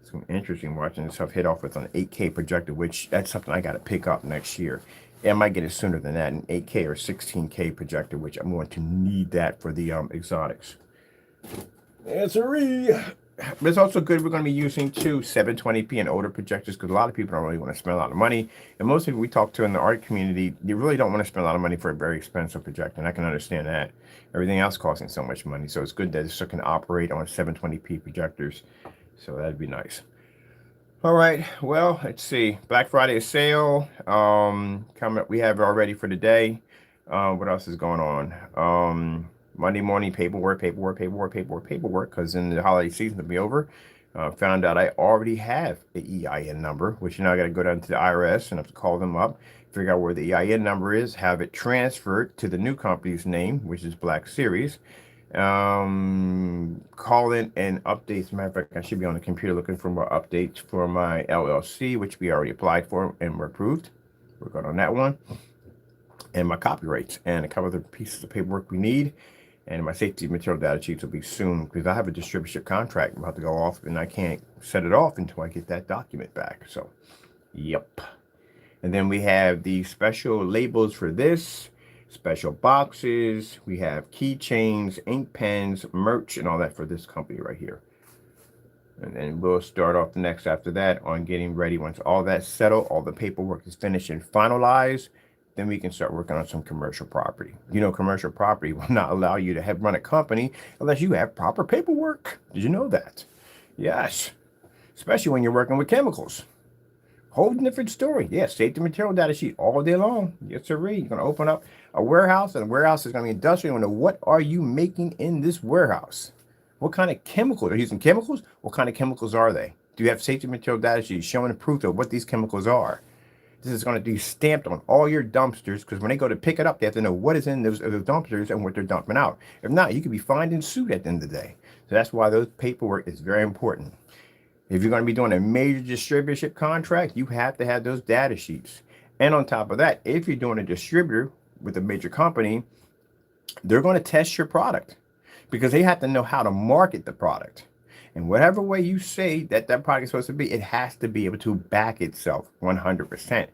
It's interesting watching this stuff hit off with an 8K projector, which that's something I got to pick up next year. I might get it sooner than that, an 8K or 16K projector, which I'm going to need that for the exotics. But it's also good we're going to be using 2 720p and older projectors, because a lot of people don't really want to spend a lot of money. And most people we talk to in the art community, you really don't want to spend a lot of money for a very expensive projector. And I can understand that. Everything else costing so much money. So it's good that it can operate on 720p projectors. So that'd be nice. All right, well, let's see. Black Friday sale coming up. We have it already for the day. What else is going on? Monday morning paperwork, because in the holiday season to be over. Found out I already have the EIN number, which now I got to go down to the IRS and have to call them up, figure out where the EIN number is, have it transferred to the new company's name, which is Black Series. Call in and updates. As a matter of fact, I should be on the computer looking for more updates for my LLC, which we already applied for and were approved. We're good on that one. And my copyrights and a couple other pieces of paperwork we need. And my safety material data sheets will be soon, because I have a distributorship contract about to go off, and I can't set it off until I get that document back. So, yep. And then we have the special labels for this. Special boxes, we have keychains, ink pens, merch, and all that for this company right here. And then we'll start off the next after that on getting ready. Once all that's settled, all the paperwork is finished and finalized, then we can start working on some commercial property. You know, commercial property will not allow you to run a company unless you have proper paperwork. Did you know that? Yes, especially when you're working with chemicals. Whole different story. Yeah, safety material data sheet all day long. Yes, sir. You're going to open up a warehouse, and the warehouse is going to be industrial. You know, what are you making in this warehouse? What kind of chemicals? Are you using chemicals? What kind of chemicals are they? Do you have safety material data sheets showing the proof of what these chemicals are? This is going to be stamped on all your dumpsters, because when they go to pick it up, they have to know what is in those dumpsters and what they're dumping out. If not, you could be fined and sued at the end of the day. So that's why those paperwork is very important. If you're going to be doing a major distributorship contract, you have to have those data sheets. And on top of that, if you're doing a distributor with a major company, they're going to test your product, because they have to know how to market the product. And whatever way you say that product is supposed to be, it has to be able to back itself 100%.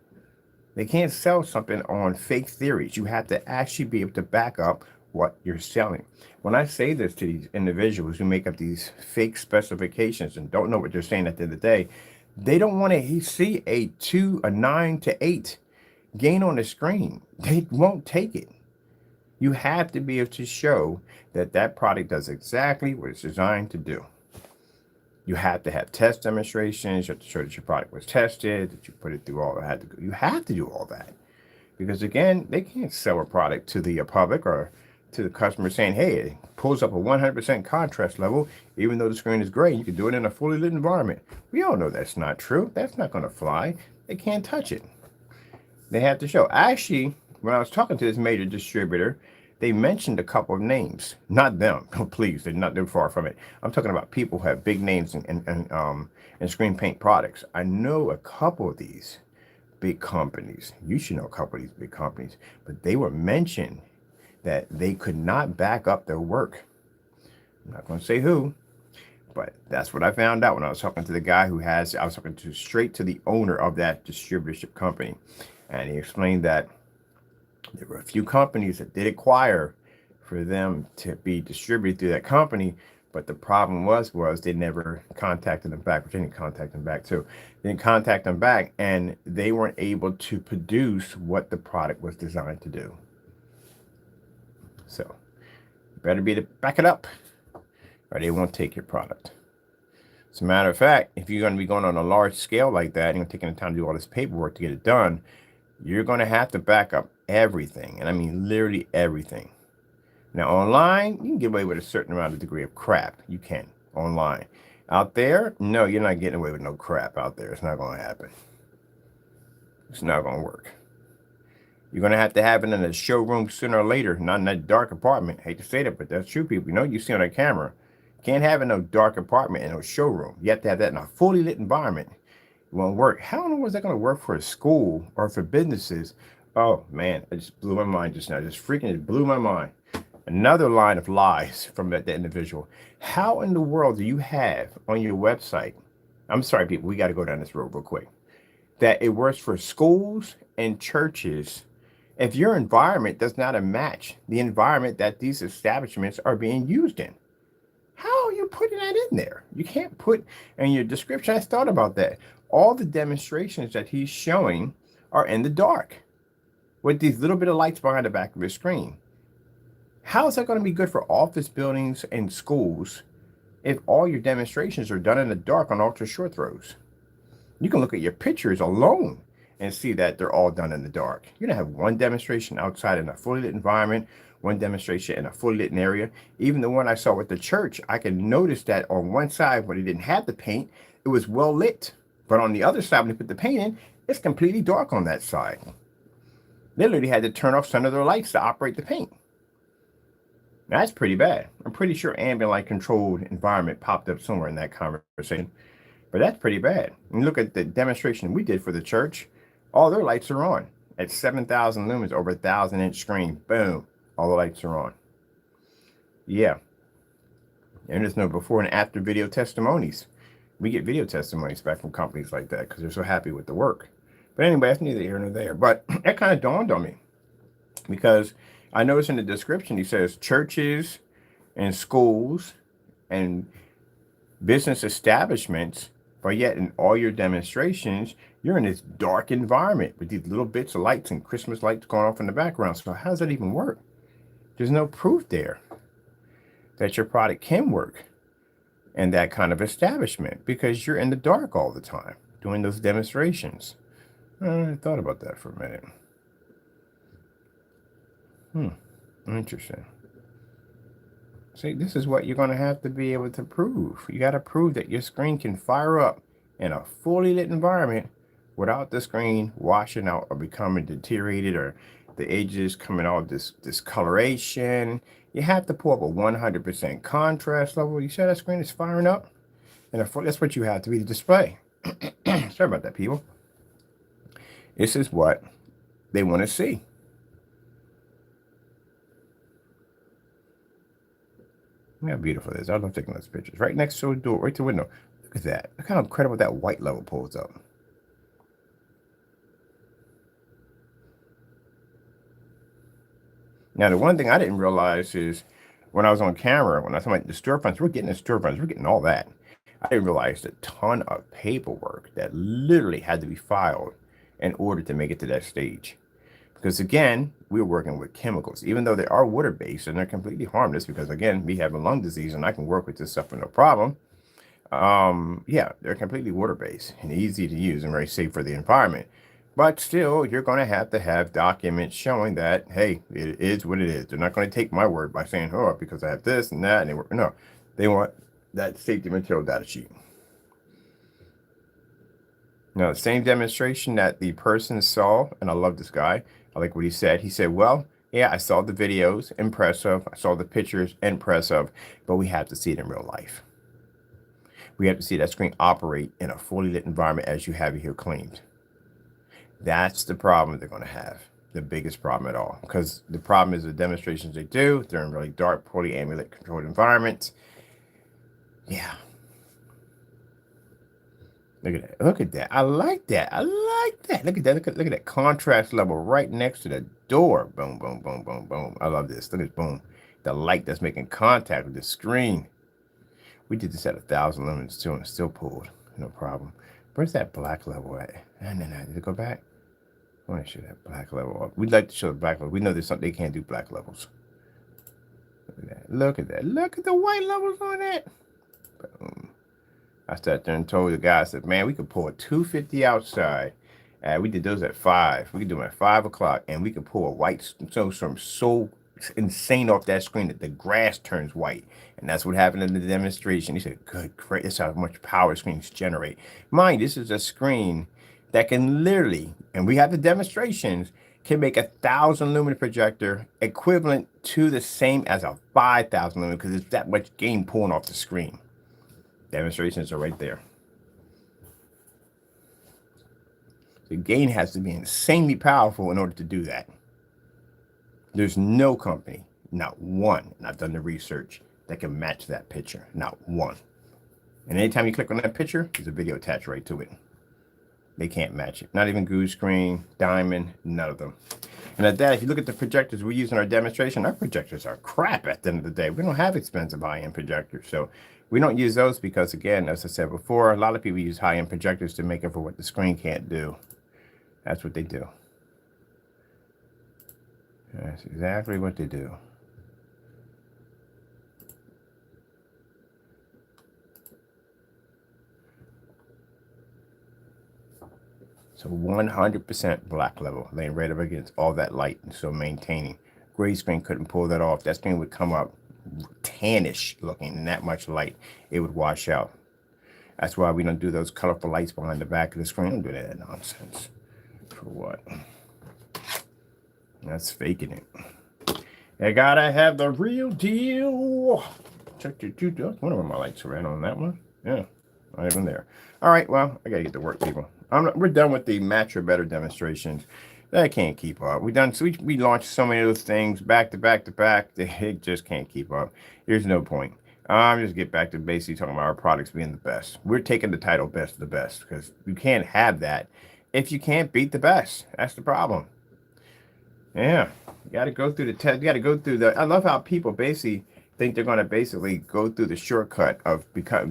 They can't sell something on fake theories. You have to actually be able to back up what you're selling. When I say this to these individuals who make up these fake specifications and don't know what they're saying at the end of the day, they don't want to see a 9 to 8 gain on the screen. They won't take it. You have to be able to show that that product does exactly what it's designed to do. You have to have test demonstrations. You have to show that your product was tested, that you put it through all that had to go. You have to do all that, because again, they can't sell a product to the public or to the customer saying, hey, it pulls up a 100% contrast level, even though the screen is gray. You can do it in a fully lit environment. We all know that's not true. That's not going to fly. They can't touch it. They have to show. Actually, when I was talking to this major distributor, they mentioned a couple of names. Not them. Oh, please, they're far from it. I'm talking about people who have big names in screen paint products. I know a couple of these big companies. You should know a couple of these big companies. But they were mentioned that they could not back up their work. I'm not going to say who, but that's what I found out when I was talking to the guy I was talking to straight to the owner of that distributorship company. And he explained that There were a few companies that did acquire for them to be distributed through that company, but the problem was they never contacted them back, which they didn't contact them back too. They didn't contact them back, and they weren't able to produce what the product was designed to do. So you better be to back it up, or they won't take your product. As a matter of fact, if you're going to be going on a large scale like that, and you're taking the time to do all this paperwork to get it done, you're going to have to back up everything. And I mean, literally everything. Now, online, you can get away with a certain amount of degree of crap. You can online. Out there, no, you're not getting away with no crap out there. It's not going to happen. It's not going to work. You're going to have it in a showroom sooner or later, not in that dark apartment. Hate to say that, but that's true, people. You know, you see on that camera. Can't have it in no dark apartment in no showroom. You have to have that in a fully lit environment. It won't work. How in the world is that going to work for a school or for businesses? Oh, man, it just blew my mind just now. It blew my mind. Another line of lies from that individual. How in the world do you have on your website? I'm sorry, people, we got to go down this road real quick. That it works for schools and churches if your environment does not match the environment that these establishments are being used in. How are you putting that in there? You can't put in your description. I thought about that. All the demonstrations that he's showing are in the dark with these little bit of lights behind the back of his screen. How is that going to be good for office buildings and schools if all your demonstrations are done in the dark on ultra short throws? You can look at your pictures alone and see that they're all done in the dark. You're going to have one demonstration outside in a fully lit environment, one demonstration in a fully lit area. Even the one I saw with the church, I can notice that on one side, when it didn't have the paint, it was well lit. But on the other side, when they put the paint in, it's completely dark on that side. They literally had to turn off some of their lights to operate the paint. Now, that's pretty bad. I'm pretty sure ambient light controlled environment popped up somewhere in that conversation. But that's pretty bad. And look at the demonstration we did for the church. All their lights are on at 7,000 lumens over 1,000-inch screen. Boom. All the lights are on. Yeah. And there's no before and after video testimonies. We get video testimonies back from companies like that because they're so happy with the work. But anyway, that's neither here nor there. But that kind of dawned on me because I noticed in the description, he says churches and schools and business establishments, but yet in all your demonstrations, you're in this dark environment with these little bits of lights and Christmas lights going off in the background. So how does that even work? There's no proof there that your product can work in that kind of establishment because you're in the dark all the time doing those demonstrations. I thought about that for a minute. Interesting. See, this is what you're going to have to be able to prove. You got to prove that your screen can fire up in a fully lit environment without the screen washing out or becoming deteriorated or the edges coming out discoloration. You have to pull up a 100% contrast level. You see that screen is firing up? And that's what you have to be the display. Sorry about that, people. This is what they want to see. Look how beautiful it is. I love taking those pictures. Right next to the door, right to the window. Look at that. Look how incredible that white level pulls up. Now, the one thing I didn't realize is when I was on camera, when I was talking about the storefronts, we're getting all that. I didn't realize a ton of paperwork that literally had to be filed in order to make it to that stage. Because again, we're working with chemicals, even though they are water-based and they're completely harmless because again, we have a lung disease and I can work with this stuff with no problem. Yeah, they're completely water-based and easy to use and very safe for the environment. But still, you're going to have documents showing that, hey, it is what it is. They're not going to take my word by saying, oh, because I have this and that. And no, they want that safety material data sheet. Now, the same demonstration that the person saw, and I love this guy. I like what he said. He said, well, yeah, I saw the videos, impressive. I saw the pictures, impressive. But we have to see it in real life. We have to see that screen operate in a fully lit environment as you have it here claimed. That's the problem they're going to have. The biggest problem at all. Because the problem is the demonstrations they do, they're in really dark, poorly ambient controlled environments. Yeah. Look at that. Look at that. I like that. I like that. Look at that. Look at that contrast level right next to the door. Boom, boom, boom, boom, boom. I love this. Look at this. Boom. The light that's making contact with the screen. We did this at 1,000 lumens too, and it still pulled. No problem. Where's that black level at? No. Did it go back? I want to show that black level. We'd like to show the black level. We know there's something they can't do black levels. Look at that. Look at that. Look at the white levels on it. Boom. I sat there and told the guy, I said, man, we could pull a 250 outside. We did those at 5. We could do them at 5 o'clock, and we could pull a white snowstorm so insane off that screen that the grass turns white. And that's what happened in the demonstration. He said, good, great. That's how much power screens generate. Mind, this is a screen that can literally, and we have the demonstrations, can make 1,000 lumen projector equivalent to the same as a 5,000 lumen because it's that much gain pulling off the screen. Demonstrations are right there. The gain has to be insanely powerful in order to do that. There's no company, not one, and I've done the research, that can match that picture. Not one. And anytime you click on that picture, there's a video attached right to it. They can't match it. Not even Goose Screen, Diamond, none of them. And at that, if you look at the projectors we use in our demonstration, our projectors are crap at the end of the day. We don't have expensive high-end projectors. So we don't use those because, again, as I said before, a lot of people use high-end projectors to make up for what the screen can't do. That's what they do. That's exactly what they do. So 100% black level, laying right up against all that light, and so maintaining. Gray screen couldn't pull that off. That screen would come up tannish looking, and that much light, it would wash out. That's why we don't do those colorful lights behind the back of the screen. Don't do that nonsense. For what? That's faking it. You gotta have the real deal. Check your two. One of my lights ran on that one. Yeah, not even there. All right, well, I gotta get to work, people. We're done with the match or better demonstrations. I can't keep up. We launched so many of those things back to back to back. It just can't keep up. There's no point. Just get back to basically talking about our products being the best. We're taking the title best of the best because you can't have that if you can't beat the best. That's the problem. Yeah, you got to go through the test. You got to go through the. I love how people basically think they're going to basically go through the shortcut of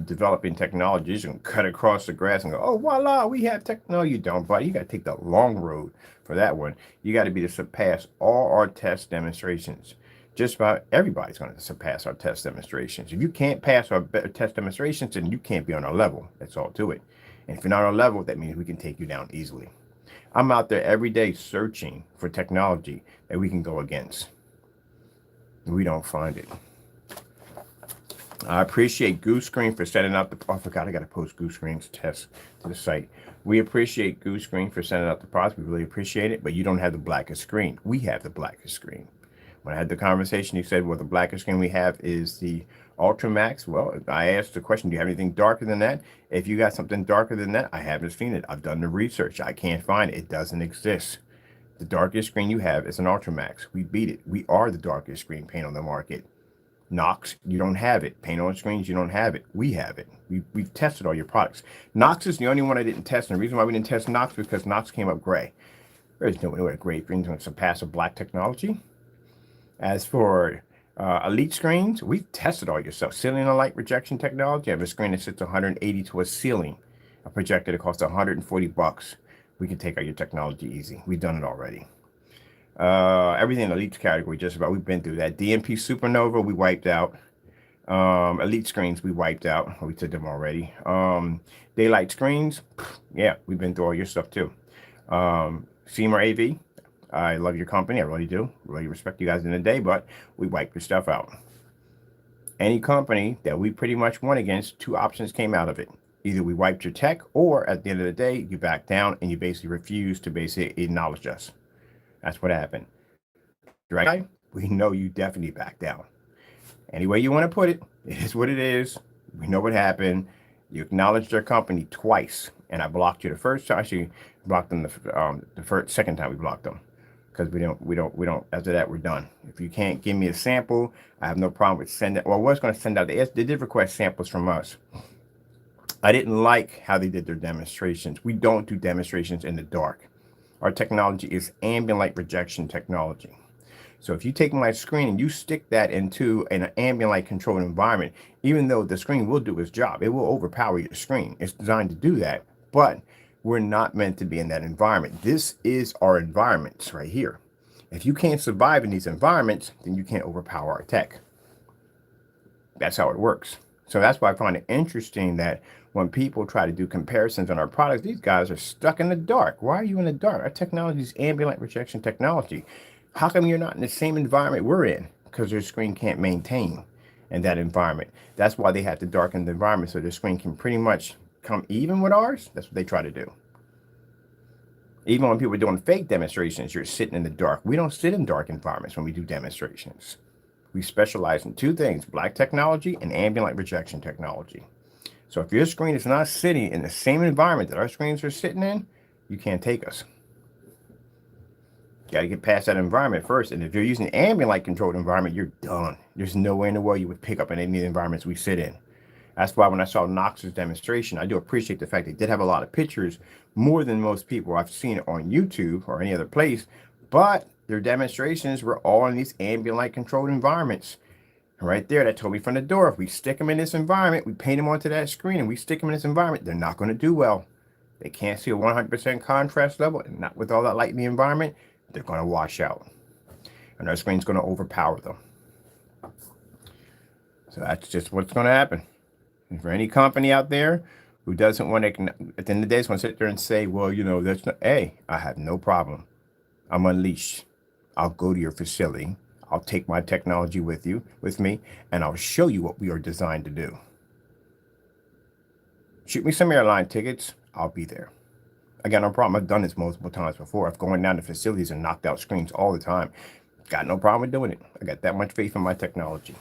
developing technologies and cut across the grass and go, oh, voila, we have tech. No, you don't, buddy. You got to take the long road for that one. You got to be to surpass all our test demonstrations. Just about everybody's going to surpass our test demonstrations. If you can't pass our test demonstrations, then you can't be on our level. That's all to it. And if you're not on our level, that means we can take you down easily. I'm out there every day searching for technology that we can go against. We don't find it. I appreciate Goose Screen for sending out the. Oh, I forgot I got to post Goose Screen's test to the site. We appreciate Goose Screen for sending out the products. We really appreciate it. But you don't have the blackest screen. We have the blackest screen. When I had the conversation, you said, well, the blackest screen we have is the Ultramax. Well, I asked the question, do you have anything darker than that? If you got something darker than that, I haven't seen it. I've done the research. I can't find it. It doesn't exist. The darkest screen you have is an Ultramax. We beat it. We are the darkest screen paint on the market. Knox, you don't have it. Paint on screens, you don't have it. We have it. We've tested all your products. Knox is the only one I didn't test. And the reason why we didn't test Knox is because Knox came up gray. There's no way gray screen's going to surpass a black technology. As for Elite screens, we've tested all your stuff. Ceiling and light rejection technology. I have a screen that sits 180 to a ceiling. A projector that costs $140. We can take out your technology easy. We've done it already. Everything in the Elite category, just about, we've been through that. DMP Supernova, we wiped out. Elite screens, we wiped out. We did them already. Daylight screens, yeah, we've been through all your stuff too. Seymour AV, I love your company. I really do. Really respect you guys in the day, but we wipe your stuff out. Any company that we pretty much won against, two options came out of it. Either we wiped your tech, or at the end of the day, you back down and you basically refuse to basically acknowledge us. That's what happened. Right? We know you definitely back down. Any way you want to put it, it is what it is. We know what happened. You acknowledged their company twice, and I blocked you the first time. Actually, blocked them second time we blocked them. Because we don't, after that, we're done. If you can't give me a sample, I have no problem with sending, well, I was going to send out, they did request samples from us. I didn't like how they did their demonstrations. We don't do demonstrations in the dark. Our technology is ambient light rejection technology. So if you take my screen and you stick that into an ambient light controlled environment, even though the screen will do its job, it will overpower your screen. It's designed to do that, but we're not meant to be in that environment. This is our environments right here. If you can't survive in these environments, then you can't overpower our tech. That's how it works. So that's why I find it interesting that when people try to do comparisons on our products, these guys are stuck in the dark. Why are you in the dark? Our technology is ambient light rejection technology. How come you're not in the same environment we're in? Because their screen can't maintain in that environment. That's why they have to darken the environment so their screen can pretty much come even with ours. That's what they try to do. Even when people are doing fake demonstrations, you're sitting in the dark. We don't sit in dark environments when we do demonstrations. We specialize in two things: black technology and ambient light rejection technology. So if your screen is not sitting in the same environment that our screens are sitting in, you can't take us. You got to get past that environment first. And if you're using an ambient light controlled environment, you're done. There's no way in the world you would pick up in any of the environments we sit in. That's why when I saw Knox's demonstration, I do appreciate the fact they did have a lot of pictures, more than most people I've seen it on YouTube or any other place, but their demonstrations were all in these ambient light controlled environments. And right there, that told me from the door, if we stick them in this environment, we paint them onto that screen and we stick them in this environment, they're not going to do well. They can't see a 100% contrast level, and not with all that light in the environment, they're going to wash out. And our screen's going to overpower them. So that's just what's going to happen. And for any company out there who doesn't want to, at the end of the day, just want to sit there and say, well, you know, that's not, hey, I have no problem. I'm unleashed. I'll go to your facility. I'll take my technology with me, and I'll show you what we are designed to do. Shoot me some airline tickets. I'll be there. I got no problem. I've done this multiple times before. I've gone down to facilities and knocked out screens all the time. Got no problem with doing it. I got that much faith in my technology.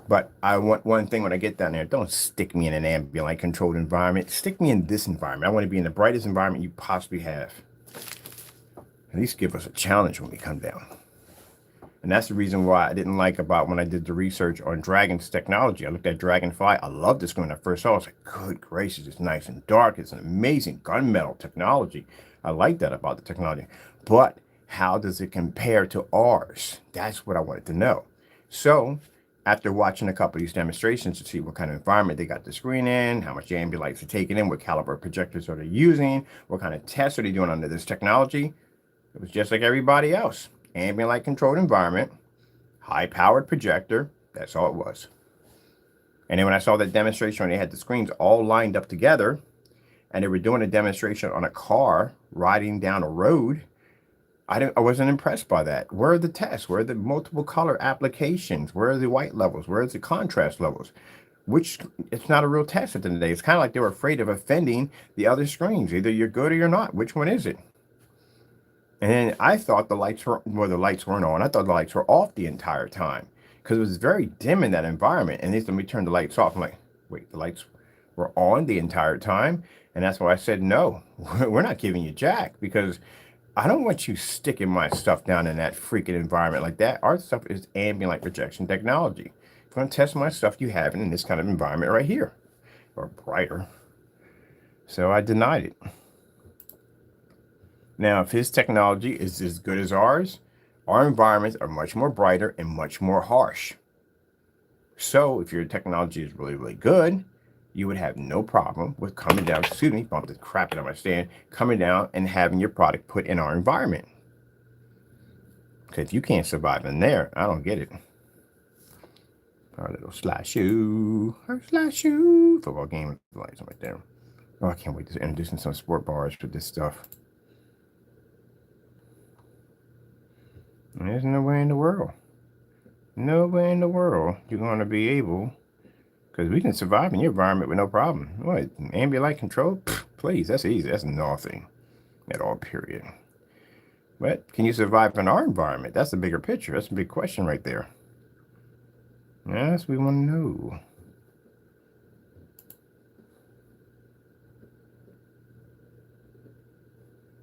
But I want one thing when I get down there: don't stick me in an ambient light controlled environment. Stick me in this environment. I want to be in the brightest environment you possibly have. At least give us a challenge when we come down. And that's the reason why I didn't like about when I did the research on Dragon's technology. I looked at Dragonfly. I loved this when I first saw it. I was like, good gracious, it's nice and dark. It's an amazing gunmetal technology. I like that about the technology. But how does it compare to ours? That's what I wanted to know. So after watching a couple of these demonstrations to see what kind of environment they got the screen in, how much ambient lights are taking in, what caliber projectors are they using, what kind of tests are they doing under this technology, it was just like everybody else. Ambient light controlled environment, high powered projector. That's all it was. And then when I saw that demonstration, when they had the screens all lined up together and they were doing a demonstration on a car riding down a road, I wasn't impressed by that. Where are the tests? Where are the multiple color applications? Where are the white levels? Where are the contrast levels? Which, it's not a real test at the end of the day. It's kind of like they were afraid of offending the other screens. Either you're good or you're not. Which one is it? And I thought the lights were, well, the lights weren't on. I thought the lights were off the entire time because it was very dim in that environment. And they said, let me turn the lights off. I'm like, wait, the lights were on the entire time? And that's why I said, no, we're not giving you jack, because I don't want you sticking my stuff down in that freaking environment like that. Our stuff is ambient light rejection technology. If you're going to test my stuff, you have it in this kind of environment right here, or brighter. So I denied it. Now, if his technology is as good as ours, our environments are much more brighter and much more harsh. So if your technology is really, really good, you would have no problem with coming down, excuse me, bump the crap out of my stand, coming down and having your product put in our environment. Because if you can't survive in there, I don't get it. Our little slash shoe, football game lights right there. Oh, I can't wait to introduce some sport bars for this stuff. There's no way in the world. No way in the world you're going to be able, because we can survive in your environment with no problem. What, ambient light control? Pfft, please, that's easy. That's nothing at all, period. But can you survive in our environment? That's the bigger picture. That's a big question right there. Yes, we want to know.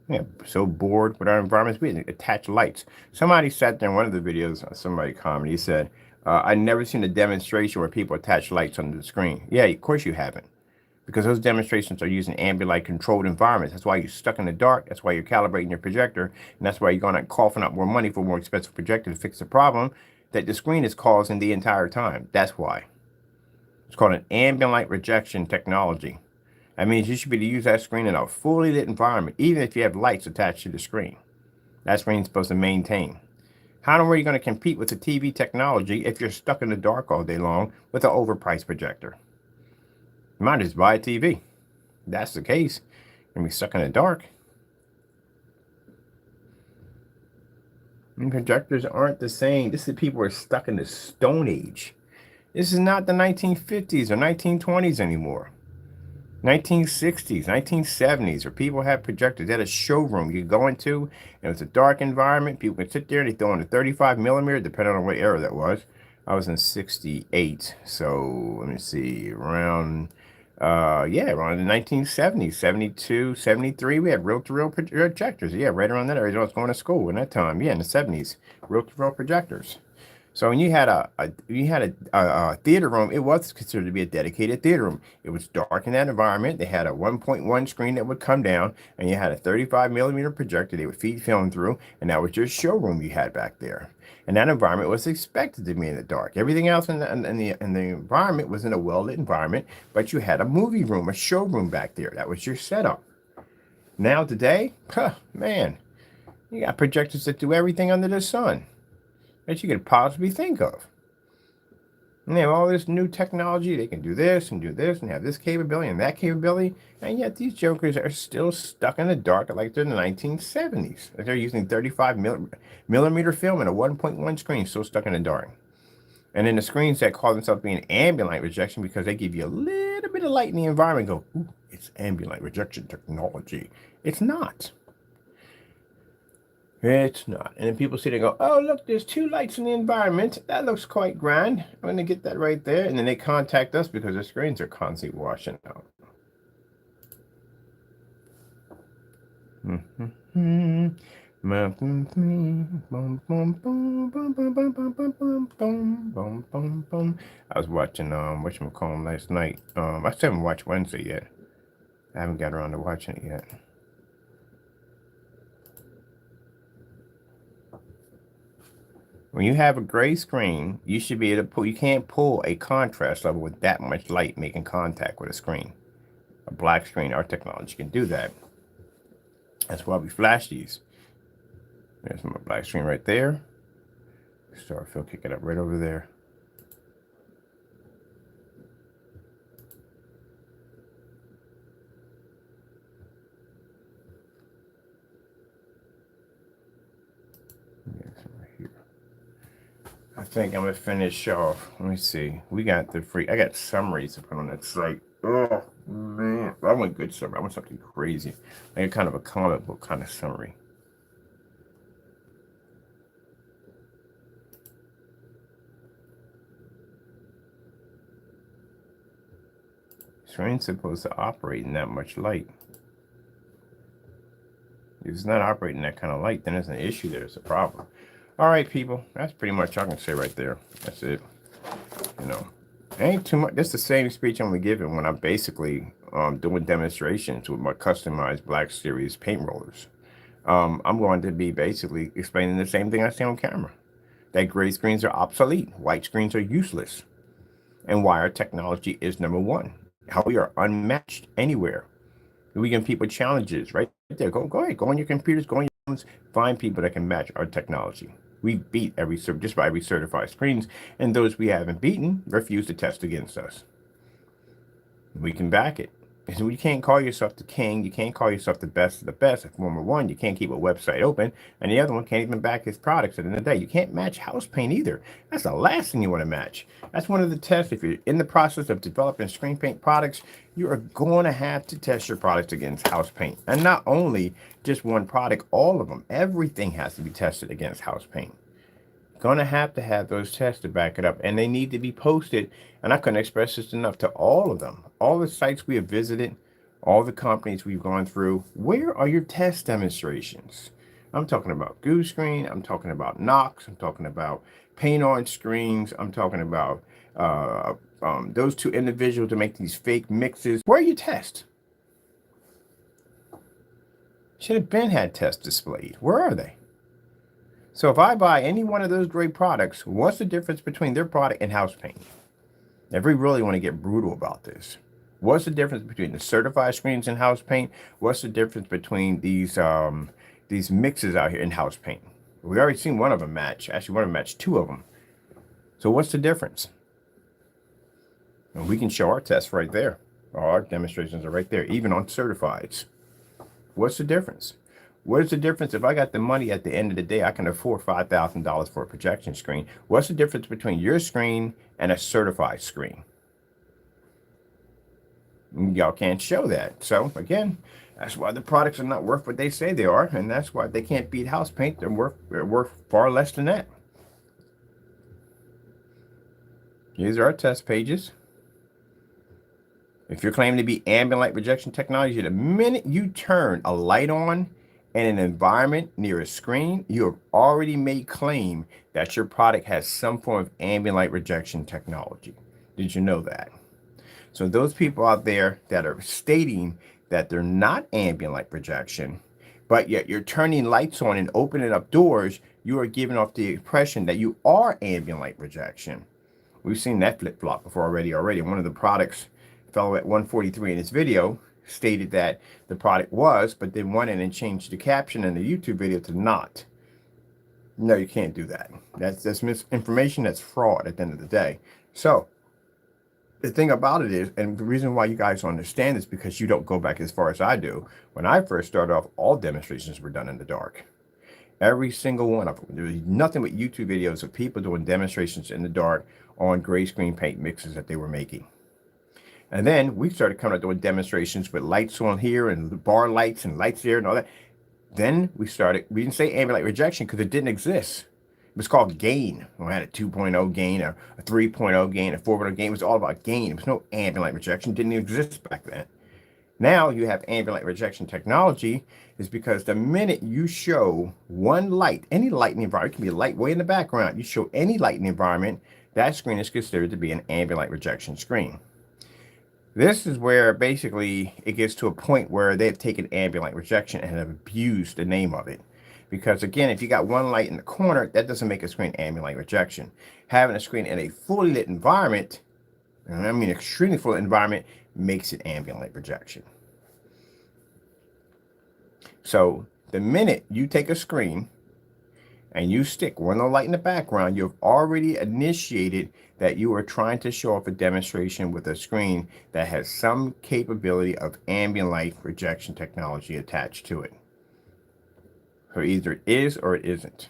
Yeah, so bored with our environments. We attach lights. Somebody sat there in one of the videos, somebody commented, he said, I never seen a demonstration where people attach lights on the screen. Yeah, of course you haven't. because those demonstrations are using ambient light controlled environments. That's why you're stuck in the dark. That's why you're calibrating your projector. And that's why you're going to coughing up more money for a more expensive projector to fix the problem that the screen is causing the entire time. That's why. It's called an ambient light rejection technology. That means you should be able to use that screen in a fully lit environment, even if you have lights attached to the screen. That screen's supposed to maintain. How are you going to compete with the TV technology if you're stuck in the dark all day long with an overpriced projector? You might just buy a TV. That's the case. You're going to be stuck in the dark. And projectors aren't the same. This is people who are stuck in the Stone Age. This is not the 1950s or 1920s anymore. 1960s, 1970s, where people had projectors. They had a showroom you could go into, and it's a dark environment. People could sit there and they throw in a 35 millimeter, depending on what era that was. I was in 68, so let me see, around the 1970s, 72, 73, we had reel-to-reel projectors. Yeah, right around that area. I was going to school in that time. Yeah, in the 70s, reel-to-reel projectors. So when you had a theater room, it was considered to be a dedicated theater room. It was dark in that environment. They had a 1.1 screen that would come down, and you had a 35 millimeter projector they would feed film through, and that was your showroom you had back there. And that environment was expected to be in the dark. Everything else in the environment was in a well-lit environment, but you had a movie room, a showroom back there. That was your setup. Now today, man, you got projectors that do everything under the sun that you could possibly think of. And they have all this new technology. They can do this and have this capability and that capability. And yet these jokers are still stuck in the dark like they're in the 1970s. They're using 35 millimeter film and a 1.1 screen, still stuck in the dark. And then the screens that call themselves being ambient light rejection because they give you a little bit of light in the environment go, ooh, it's ambient light rejection technology. It's not. It's not. And then people see they go, oh, look, there's two lights in the environment. That looks quite grand. I'm going to get that right there. And then they contact us because their screens are constantly washing out. I was watching whatchamacallit last night. I still haven't watched Wednesday yet. I haven't got around to watching it yet. When you have a gray screen, you should be able to pull, you can't pull a contrast level with that much light making contact with a screen. A black screen, our technology can do that. That's why we flash these. There's my black screen right there. Starfield kick it up right over there. I think I'm gonna finish off. Let me see. We got I got summaries to put on that site. Oh man, I want good summary. I want something crazy, like a kind of a comic book kind of summary. Screen's supposed to operate in that much light. If it's not operating that kind of light, then there's an issue. There's a problem. All right, people. That's pretty much all I can say right there. That's it. You know, ain't too much. That's the same speech I'm gonna give it when I'm basically doing demonstrations with my customized Black Series paint rollers. I'm going to be basically explaining the same thing I say on camera. That gray screens are obsolete. White screens are useless. And why our technology is number one. How we are unmatched anywhere. We give people challenges right there. Go ahead. Go on your computers. Go on your phones. Find people that can match our technology. We beat just about every certified screens, and those we haven't beaten refuse to test against us. We can back it. So you can't call yourself the king. You can't call yourself the best of the best. If number one, you can't keep a website open, and the other one can't even back his products at the end of the day. You can't match house paint either. That's the last thing you want to match. That's one of the tests. If you're in the process of developing screen paint products, you are going to have to test your products against house paint. And not only just one product, all of them. Everything has to be tested against house paint. Going to have those tests to back it up, and they need to be posted. And I couldn't express this enough to all of them. All the sites we have visited, all the companies we've gone through. Where are your test demonstrations? I'm talking about Goo Screen. I'm talking about Knox. I'm talking about paint on screens. I'm talking about those two individuals to make these fake mixes. Where are your tests? Should have been had tests displayed. Where are they? So if I buy any one of those great products, what's the difference between their product and house paint? If we really want to get brutal about this, what's the difference between the certified screens and house paint? What's the difference between these mixes out here in house paint? We already seen one of them match. Actually, one of them matched two of them. So what's the difference? And we can show our tests right there. Our demonstrations are right there, even on certifieds. What's the difference? What is the difference if I got the money at the end of the day? I can afford $5,000 for a projection screen. What's the difference between your screen and a certified screen? Y'all can't show that. So again, that's why the products are not worth what they say they are, and that's why they can't beat house paint. They're worth far less than that. These are our test pages. If you're claiming to be ambient light rejection technology, the minute you turn a light on in an environment near a screen, you have already made claim that your product has some form of ambient light rejection technology. Did you know that? So those people out there that are stating that they're not ambient light projection, but yet you're turning lights on and opening up doors, you are giving off the impression that you are ambient light projection. We've seen that flip-flop before already. One of the products, fellow at 143 in this video, stated that the product was, but then went in and changed the caption in the YouTube video to not. No, you can't do that. That's misinformation. That's fraud at the end of the day. So the thing about it is, and the reason why you guys don't understand is because you don't go back as far as I do. When I first started off, all demonstrations were done in the dark. Every single one of them. There was nothing but YouTube videos of people doing demonstrations in the dark on gray screen paint mixes that they were making. And then we started coming out doing demonstrations with lights on here and bar lights and lights there and all that. Then we didn't say ambient light rejection because it didn't exist. It was called gain. We had a 2.0 gain, a 3.0 gain, a 4.0 gain. It was all about gain. It was no ambient light rejection. It didn't exist back then. Now you have ambient light rejection technology is because the minute you show one light, any light in the environment, it can be a light way in the background, you show any light in the environment, that screen is considered to be an ambient light rejection screen. This is where basically it gets to a point where they've taken ambient light rejection and have abused the name of it. Because again, if you got one light in the corner, that doesn't make a screen ambient light rejection. Having a screen in a fully lit environment, and I mean extremely full environment, makes it ambient light rejection. So the minute you take a screen and you stick one light in the background, you've already initiated that you are trying to show off a demonstration with a screen that has some capability of ambient light rejection technology attached to it. So either it is or it isn't.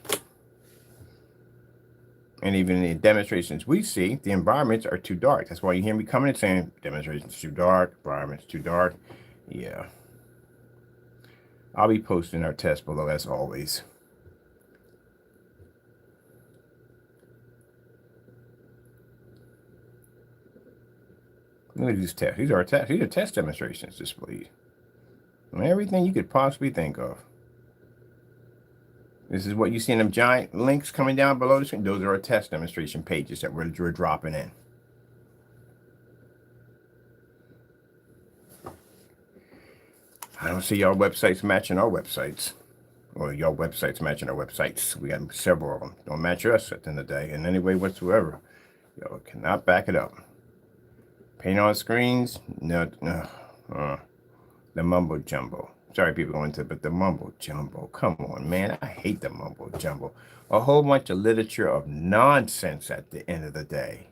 And even in the demonstrations we see, the environments are too dark. That's why you hear me coming and saying, demonstration's too dark, environment's too dark. Yeah. I'll be posting our test below as always. Look at these tests. These are tests. These are test demonstrations displayed. Everything you could possibly think of. This is what you see in them giant links coming down below the screen. Those are our test demonstration pages that we're dropping in. I don't see y'all websites matching our websites. Or y'all websites matching our websites. We got several of them. Don't match us at the end of the day in any way whatsoever. Y'all cannot back it up. Paint on screens? No. The mumbo jumbo. Sorry, people going to, but the mumbo jumbo. Come on, man. I hate the mumbo jumbo. A whole bunch of literature of nonsense at the end of the day.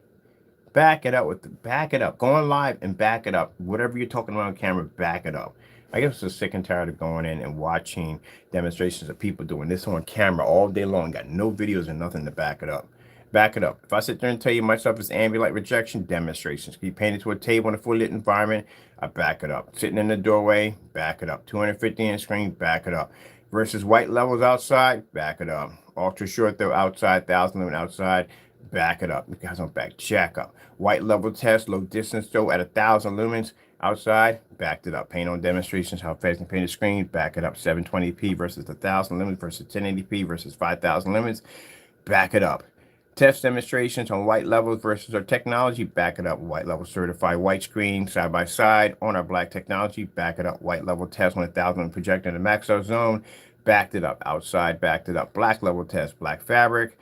Back it up back it up. Go on live and back it up. Whatever you're talking about on camera, back it up. I guess I'm so sick and tired of going in and watching demonstrations of people doing this on camera all day long. Got no videos and nothing to back it up. Back it up. If I sit there and tell you my stuff is ambient light rejection, demonstrations. Can you paint it to a table in a fully lit environment? I back it up. Sitting in the doorway, back it up. 250-inch screen, back it up. Versus white levels outside, back it up. Ultra short though outside, 1,000 lumen outside, back it up. You guys don't back, jack up. White level test, low distance though at 1,000 lumens outside, backed it up. Paint on demonstrations, how fast you paint a screen, back it up. 720p versus 1,000 lumens versus 1080p versus 5,000 lumens, back it up. Test demonstrations on white levels versus our technology, back it up. White level certified white screen side by side on our black technology, back it up. White level test 1000 projector in the maxo zone, backed it up. Outside, backed it up. Black level test, black fabric,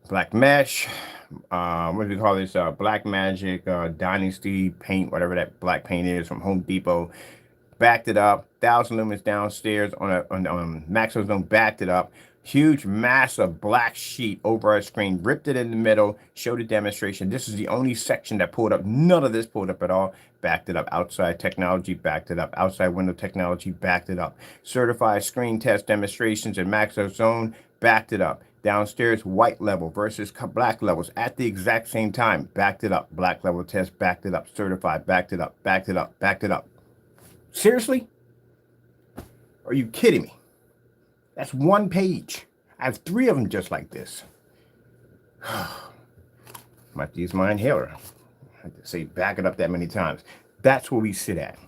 black mesh. What do we call this? Black Magic Dynasty paint, whatever that black paint is from Home Depot. Backed it up. 1000 lumens downstairs on maxo zone, backed it up. Huge, massive black sheet over our screen, ripped it in the middle, showed a demonstration. This is the only section that pulled up. None of this pulled up at all. Backed it up. Outside technology, backed it up. Outside window technology, backed it up. Certified screen test demonstrations in Maxo Zone, backed it up. Downstairs, white level versus black levels at the exact same time, backed it up. Black level test, backed it up. Certified, backed it up, backed it up, backed it up. Seriously? Are you kidding me? That's one page. I have 3 of them just like this. Might use my inhaler. I have to say back it up that many times. That's where we sit at.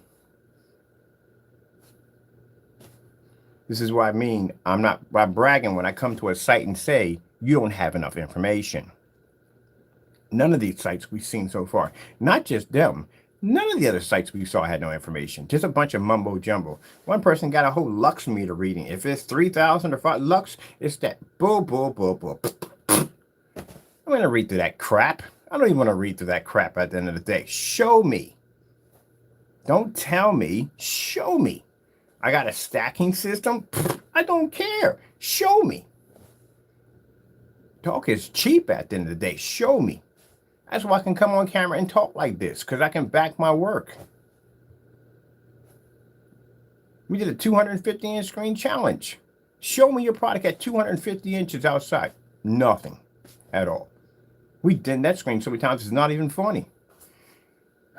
This is what I mean. I'm not bragging when I come to a site and say, you don't have enough information. None of these sites we've seen so far, not just them, none of the other sites we saw had no information. Just a bunch of mumbo jumbo. One person got a whole lux meter reading. If it's 3,000 or 5 lux, it's that bull, bull, bull, bull. I'm going to read through that crap. I don't even want to read through that crap at the end of the day. Show me. Don't tell me. Show me. I got a stacking system. I don't care. Show me. Talk is cheap at the end of the day. Show me. That's why I can come on camera and talk like this, because I can back my work. We did a 250-inch screen challenge. Show me your product at 250 inches outside. Nothing at all. We did that screen so many times, it's not even funny.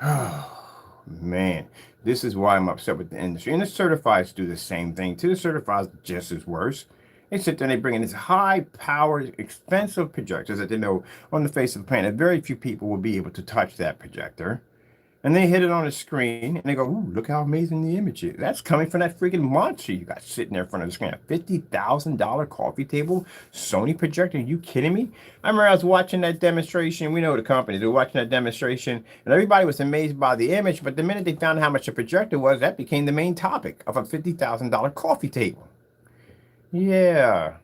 Oh, man. This is why I'm upset with the industry. And the certifieds do the same thing too. The certifieds just as worse. They sit there and they bring in these high-powered, expensive projectors that they know on the face of the planet very few people will be able to touch that projector. And they hit it on a screen and they go, ooh, look how amazing the image is. That's coming from that freaking monster you got sitting there in front of the screen. A $50,000 coffee table Sony projector. Are you kidding me? I remember I was watching that demonstration. We know the companies were watching that demonstration and everybody was amazed by the image. But the minute they found out how much the projector was, that became the main topic of a $50,000 coffee table. Yeah,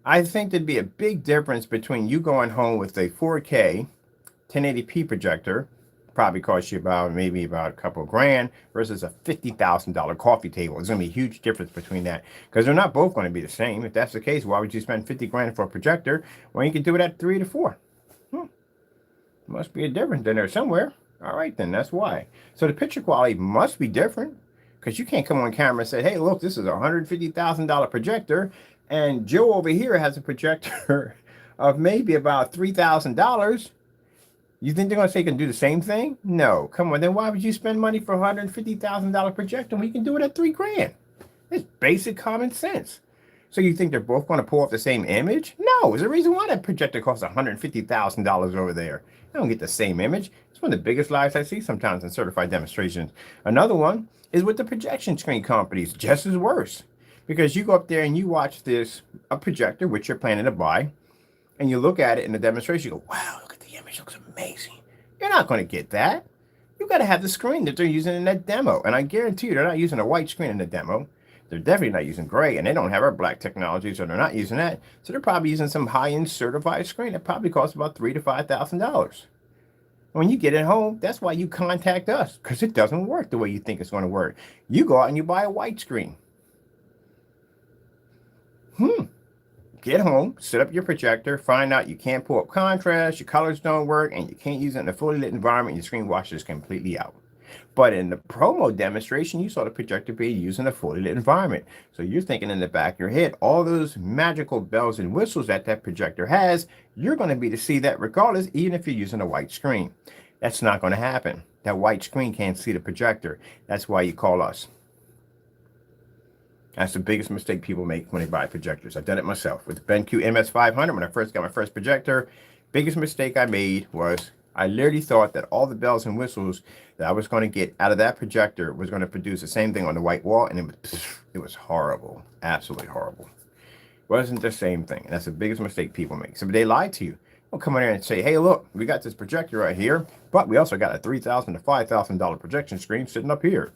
I think there'd be a big difference between you going home with a 4K 1080p projector, probably cost you maybe about a couple of grand, versus a $50,000 coffee table. There's going to be a huge difference between that because they're not both going to be the same. If that's the case, why would you spend 50 grand for a projector when you can do it at 3 to 4? Must be a difference in there somewhere. All right, then that's why. So the picture quality must be different. Because you can't come on camera and say, hey, look, this is a $150,000 projector, and Joe over here has a projector of maybe about $3,000. You think they're going to say you can do the same thing? No. Come on, then why would you spend money for a $150,000 projector when you can do it at 3 grand? It's basic common sense. So you think they're both going to pull off the same image? No, there's a reason why that projector costs $150,000 over there. I don't get the same image. It's one of the biggest lies I see sometimes in certified demonstrations. Another one is with the projection screen companies, just as worse. Because you go up there and you watch a projector, which you're planning to buy, and you look at it in the demonstration, you go, wow, look at the image, it looks amazing. You're not going to get that. You got to have the screen that they're using in that demo. And I guarantee you, they're not using a white screen in the demo. They're definitely not using gray, and they don't have our black technology, so they're not using that. So they're probably using some high-end certified screen that probably costs about $3,000 to $5,000. When you get it home, that's why you contact us, because it doesn't work the way you think it's going to work. You go out and you buy a white screen. Get home, set up your projector, find out you can't pull up contrast, your colors don't work, and you can't use it in a fully lit environment, your screen washes completely out. But in the promo demonstration, you saw the projector being used in a fully lit environment. So you're thinking in the back of your head, all those magical bells and whistles that projector has, you're going to be to see that regardless, even if you're using a white screen. That's not going to happen. That white screen can't see the projector. That's why you call us. That's the biggest mistake people make when they buy projectors. I've done it myself. With the BenQ MS500, when I first got my first projector, biggest mistake I made was I literally thought that all the bells and whistles that I was going to get out of that projector was going to produce the same thing on the white wall, and it was horrible. Absolutely horrible. It wasn't the same thing. And that's the biggest mistake people make. So they lied to you. I'll come in here and say, hey, look, we got this projector right here, but we also got a $3,000 to $5,000 projection screen sitting up here.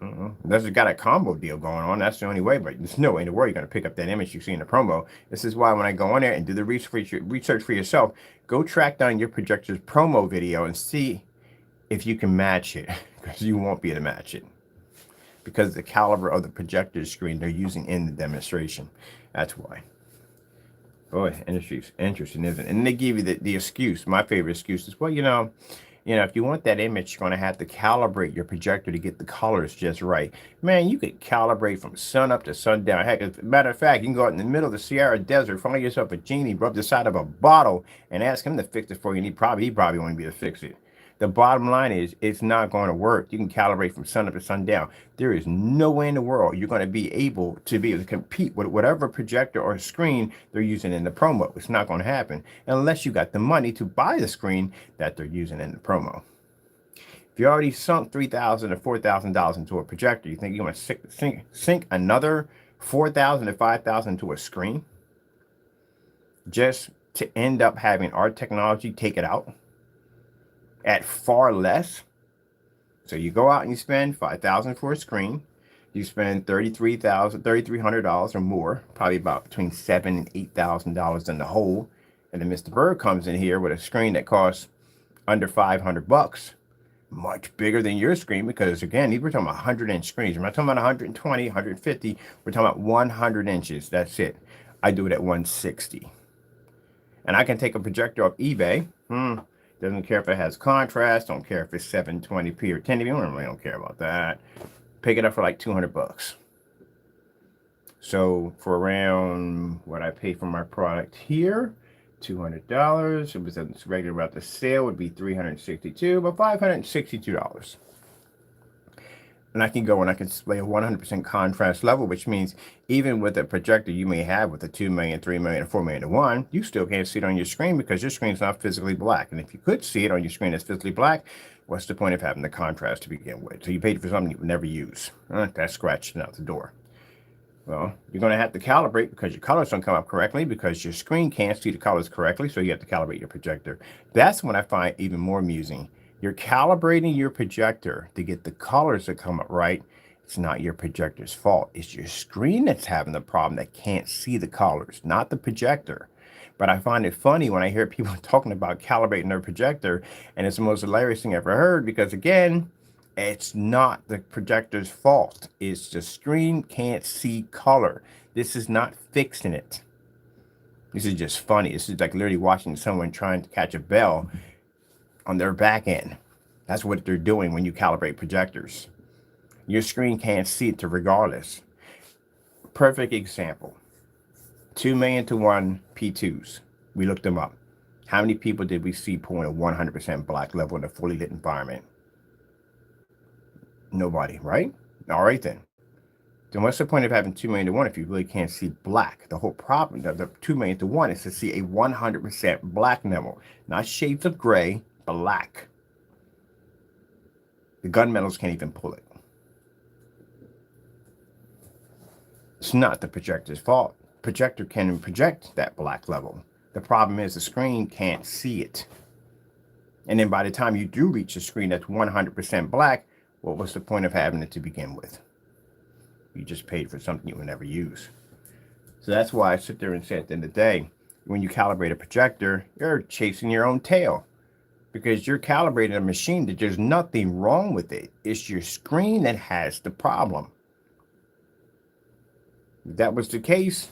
Unless you got a combo deal going on, that's the only way. But there's no way in the world you're going to pick up that image you see in the promo. This is why when I go on there and do the research for yourself, go track down your projector's promo video and see if you can match it, because you won't be able to match it because of the caliber of the projector screen they're using in the demonstration. That's why. Boy, industry's interesting, isn't it? And they give you the excuse. My favorite excuse is, well, if you want that image, you're going to have to calibrate your projector to get the colors just right. Man, you could calibrate from sun up to sundown. Heck, as a matter of fact, you can go out in the middle of the Sierra Desert, find yourself a genie, rub the side of a bottle, and ask him to fix it for you. And he probably won't be able to fix it. The bottom line is, it's not going to work. You can calibrate from sun up to sundown. There is no way in the world you're going to be able to compete with whatever projector or screen they're using in the promo. It's not going to happen unless you got the money to buy the screen that they're using in the promo. If you already sunk $3,000 or $4,000 into a projector, you think you're going to sink another $4,000 to $5,000 into a screen just to end up having our technology take it out at far less? So you go out and you spend $5,000 for a screen. You spend $3,300 or more, probably about between $7,000 and $8,000 in the whole. And then Mr. Bird comes in here with a screen that costs under $500, much bigger than your screen, because again, we're talking about 100-inch screens. We're not talking about 120, 150. We're talking about 100 inches. That's it. I do it at 160. And I can take a projector off eBay. Doesn't care if it has contrast. Don't care if it's 720p or 1080p. I really don't care about that. Pick it up for like $200. So for around what I pay for my product here, $200. It was regular about the sale would be $362, but $562. And I can go and I can display a 100% contrast level, which means even with a projector you may have with a 2 million, 3 million, or 4 million to 1, you still can't see it on your screen because your screen's not physically black. And if you could see it on your screen that's physically black, what's the point of having the contrast to begin with? So you paid for something you would never use. That's scratching out the door. Well, you're going to have to calibrate because your colors don't come up correctly because your screen can't see the colors correctly, so you have to calibrate your projector. That's what I find even more amusing. You're calibrating your projector to get the colors to come up right. It's not your projector's fault. It's your screen that's having the problem that can't see the colors, not the projector. But I find it funny when I hear people talking about calibrating their projector, and it's the most hilarious thing I've ever heard because, again, it's not the projector's fault. It's the screen can't see color. This is not fixing it. This is just funny. This is like literally watching someone trying to catch a bell on their back end. That's what they're doing when you calibrate projectors. Your screen can't see it regardless. Perfect example. 2 million to 1 P2s. We looked them up. How many people did we see pulling a 100% black level in a fully lit environment? Nobody, right? All right then. Then what's the point of having 2 million to 1 if you really can't see black? The whole problem of the 2 million to 1 is to see a 100% black level, not shades of gray, black. The gunmetals can't even pull it. It's not the projector's fault. Projector can project that black level. The problem is the screen can't see it. And then by the time you do reach a screen that's 100% black, what was the point of having it to begin with? You just paid for something you would never use. So that's why I sit there and say at the end of the day, when you calibrate a projector, you're chasing your own tail. Because you're calibrating a machine that there's nothing wrong with it. It's your screen that has the problem. If that was the case,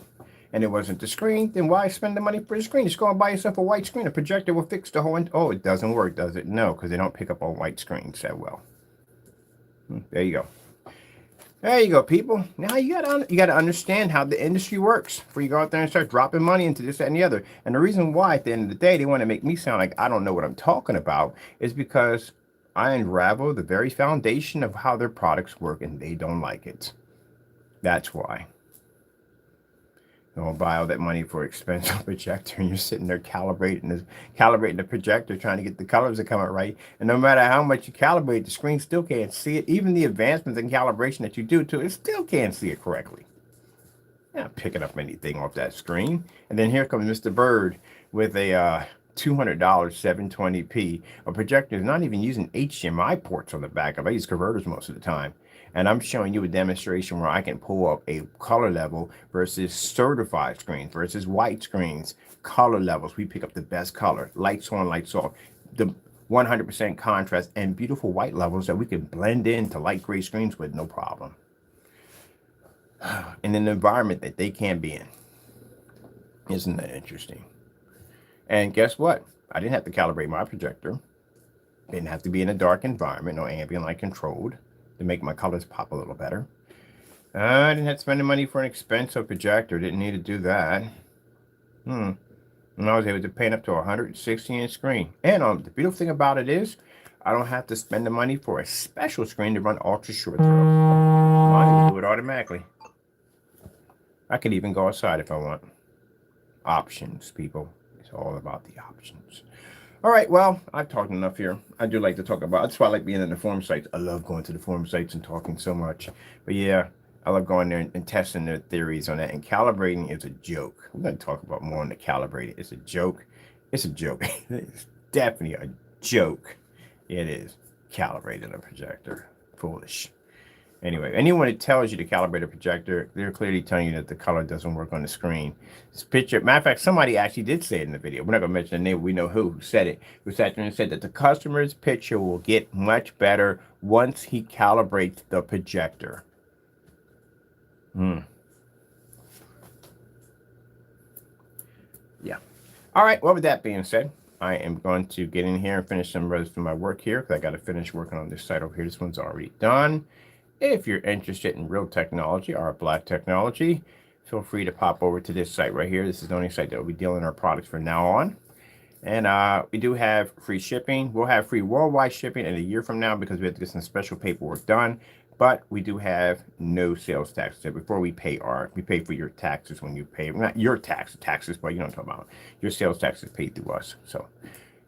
and it wasn't the screen, then why spend the money for the screen? Just go and buy yourself a white screen. A projector will fix the whole... Oh, it doesn't work, does it? No, because they don't pick up on white screens that well. There you go. There you go, people. Now you gotta understand how the industry works before you go out there and start dropping money into this, that, and the other. And the reason why, at the end of the day, they want to make me sound like I don't know what I'm talking about is because I unravel the very foundation of how their products work, and they don't like it. That's why. Don't buy all that money for an expensive projector, and you're sitting there calibrating the projector, trying to get the colors to come out right. And no matter how much you calibrate, the screen still can't see it. Even the advancements in calibration that you do to it still can't see it correctly. You're not picking up anything off that screen. And then here comes Mr. Bird with a $200 720p. A projector is not even using HDMI ports on the back of it. I use converters most of the time. And I'm showing you a demonstration where I can pull up a color level versus certified screens versus white screens, color levels. We pick up the best color, lights on, lights off, the 100% contrast, and beautiful white levels that we can blend into light gray screens with no problem. In an environment that they can't be in. Isn't that interesting? And guess what? I didn't have to calibrate my projector. Didn't have to be in a dark environment, no ambient light controlled, to make my colors pop a little better. I didn't have to spend the money for an expensive projector. Didn't need to do that. And I was able to paint up to a 160-inch screen. And the beautiful thing about it is, I don't have to spend the money for a special screen to run ultra short throw. Mine will do it automatically. I can even go outside if I want. Options, people. It's all about the options. All right, well, I've talked enough here. I do like to talk about, that's why I like being in the forum sites. I love going to the forum sites and talking so much. But yeah, I love going there and testing their theories on that. And calibrating is a joke. We're going to talk about more on the calibrating. It's a joke. It's a joke. It's definitely a joke. It is. Calibrating a projector. Foolish. Anyway, anyone that tells you to calibrate a projector, they're clearly telling you that the color doesn't work on the screen. This picture, matter of fact, somebody actually did say it in the video. We're not going to mention the name. We know who said it. Who sat there and said that the customer's picture will get much better once he calibrates the projector. Yeah. All right. Well, with that being said, I am going to get in here and finish some rest of my work here because I got to finish working on this side over here. This one's already done. If you're interested in real technology or black technology, feel free to pop over to this site right here. This is the only site that will be dealing our products from now on. And we do have free shipping. We'll have free worldwide shipping in a year from now because we have to get some special paperwork done. But we do have no sales tax. So before we pay for your taxes when you pay, not your taxes, but you know what I'm talking about. Your sales tax is paid through us. So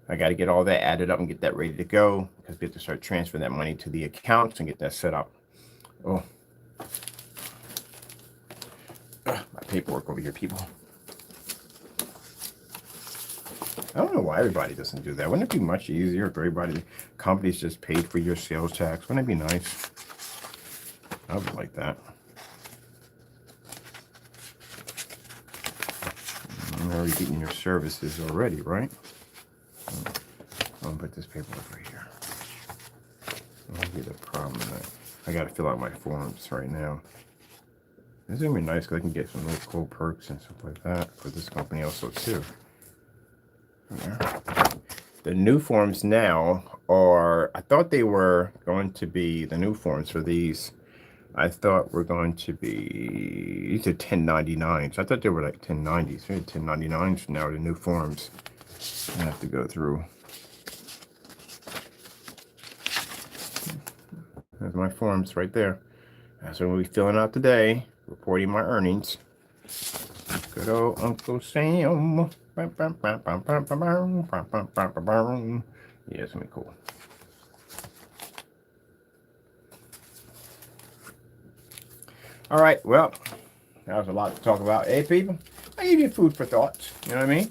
I got to get all that added up and get that ready to go because we have to start transferring that money to the accounts and get that set up. Oh, my paperwork over here, people. I don't know why everybody doesn't do that. Wouldn't it be much easier if everybody, companies just paid for your sales tax? Wouldn't it be nice? I would like that. I'm already getting your services already, right? I'll put this paperwork right here. I'll get the problem that I got to fill out my forms right now. This is going to be nice because I can get some little cool perks and stuff like that for this company also too. Yeah. The new forms now are, I thought they were going to be, the new forms for these, I thought were going to be, these are 1099s. I thought they were like 1090s. They're 1099s now, the new forms I have to go through. There's my forms right there. That's what we'll be filling out today, reporting my earnings. Good old Uncle Sam. Yeah, it's gonna be cool. All right, well, that was a lot to talk about. Hey, people, I give you food for thoughts. You know what I mean?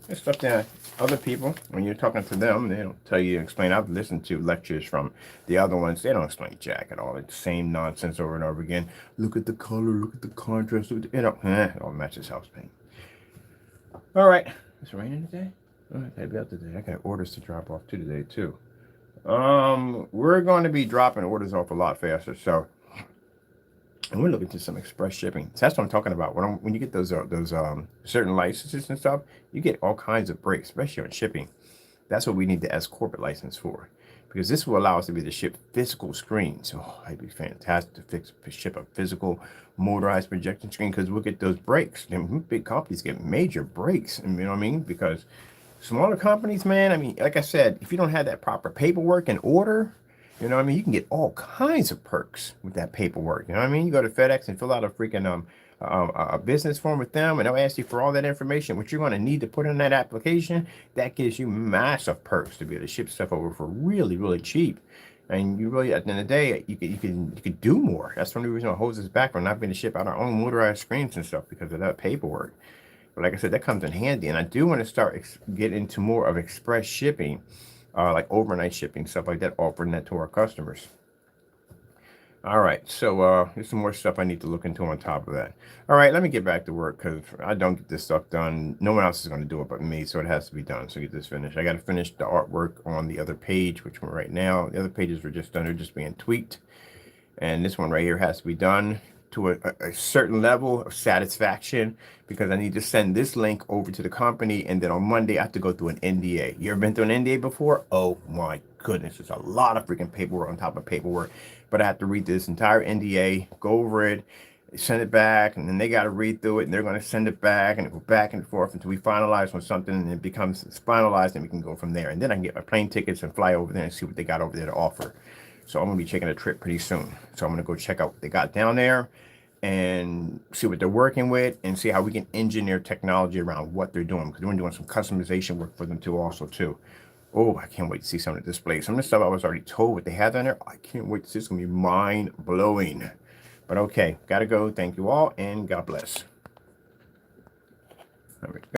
There's stuff that other people, when you're talking to them, they don't tell you, explain. I've listened to lectures from the other ones. They don't explain jack at all. It's the same nonsense over and over again. Look at the color, look at the contrast. Look at the, it all matches house paint. All right. It's raining today? Oh, I got today. I got orders to drop off today, too. We're going to be dropping orders off a lot faster. So, and we're looking to some express shipping. So that's what I'm talking about. When you get those certain licenses and stuff, you get all kinds of breaks, especially on shipping. That's what we need the S corporate license for, because this will allow us to be able to ship physical screens. Oh, it'd be fantastic to ship a physical motorized projection screen, because we'll get those breaks. And big companies get major breaks, and you know what I mean? Because smaller companies, man, I mean, like I said, if you don't have that proper paperwork in order, you know what I mean? You can get all kinds of perks with that paperwork. You know what I mean? You go to FedEx and fill out a freaking a business form with them, and they'll ask you for all that information, which you're going to need to put in that application. That gives you massive perks to be able to ship stuff over for really, really cheap. And you really, at the end of the day, you could do more. That's one of the reasons it holds us back from not being able to ship out our own motorized screens and stuff, because of that paperwork. But like I said, that comes in handy. And I do want to start get into more of express shipping, like overnight shipping, stuff like that, offering that to our customers. All right, so there's some more stuff I need to look into on top of that. All right, let me get back to work because I don't get this stuff done. No one else is going to do it but me, so it has to be done. So get this finished. I got to finish the artwork on the other page, which one right now. The other pages were just done; they're just being tweaked, and this one right here has to be done to a certain level of satisfaction because I need to send this link over to the company, and then on Monday I have to go through an NDA. You ever been through an NDA before? Oh my goodness, it's a lot of freaking paperwork on top of paperwork. But I have to read this entire NDA, go over it, send it back, and then they got to read through it, and they're going to send it back, and it go back and forth until we finalize on something, and it becomes finalized, and we can go from there. And then I can get my plane tickets and fly over there and see what they got over there to offer. So I'm going to be taking a trip pretty soon. So I'm going to go check out what they got down there and see what they're working with and see how we can engineer technology around what they're doing, because we're doing some customization work for them too also too. Oh, I can't wait to see some of the displays. Some of the stuff I was already told what they had down there. I can't wait to see. It's going to be mind-blowing. But okay, got to go. Thank you all, and God bless. All right.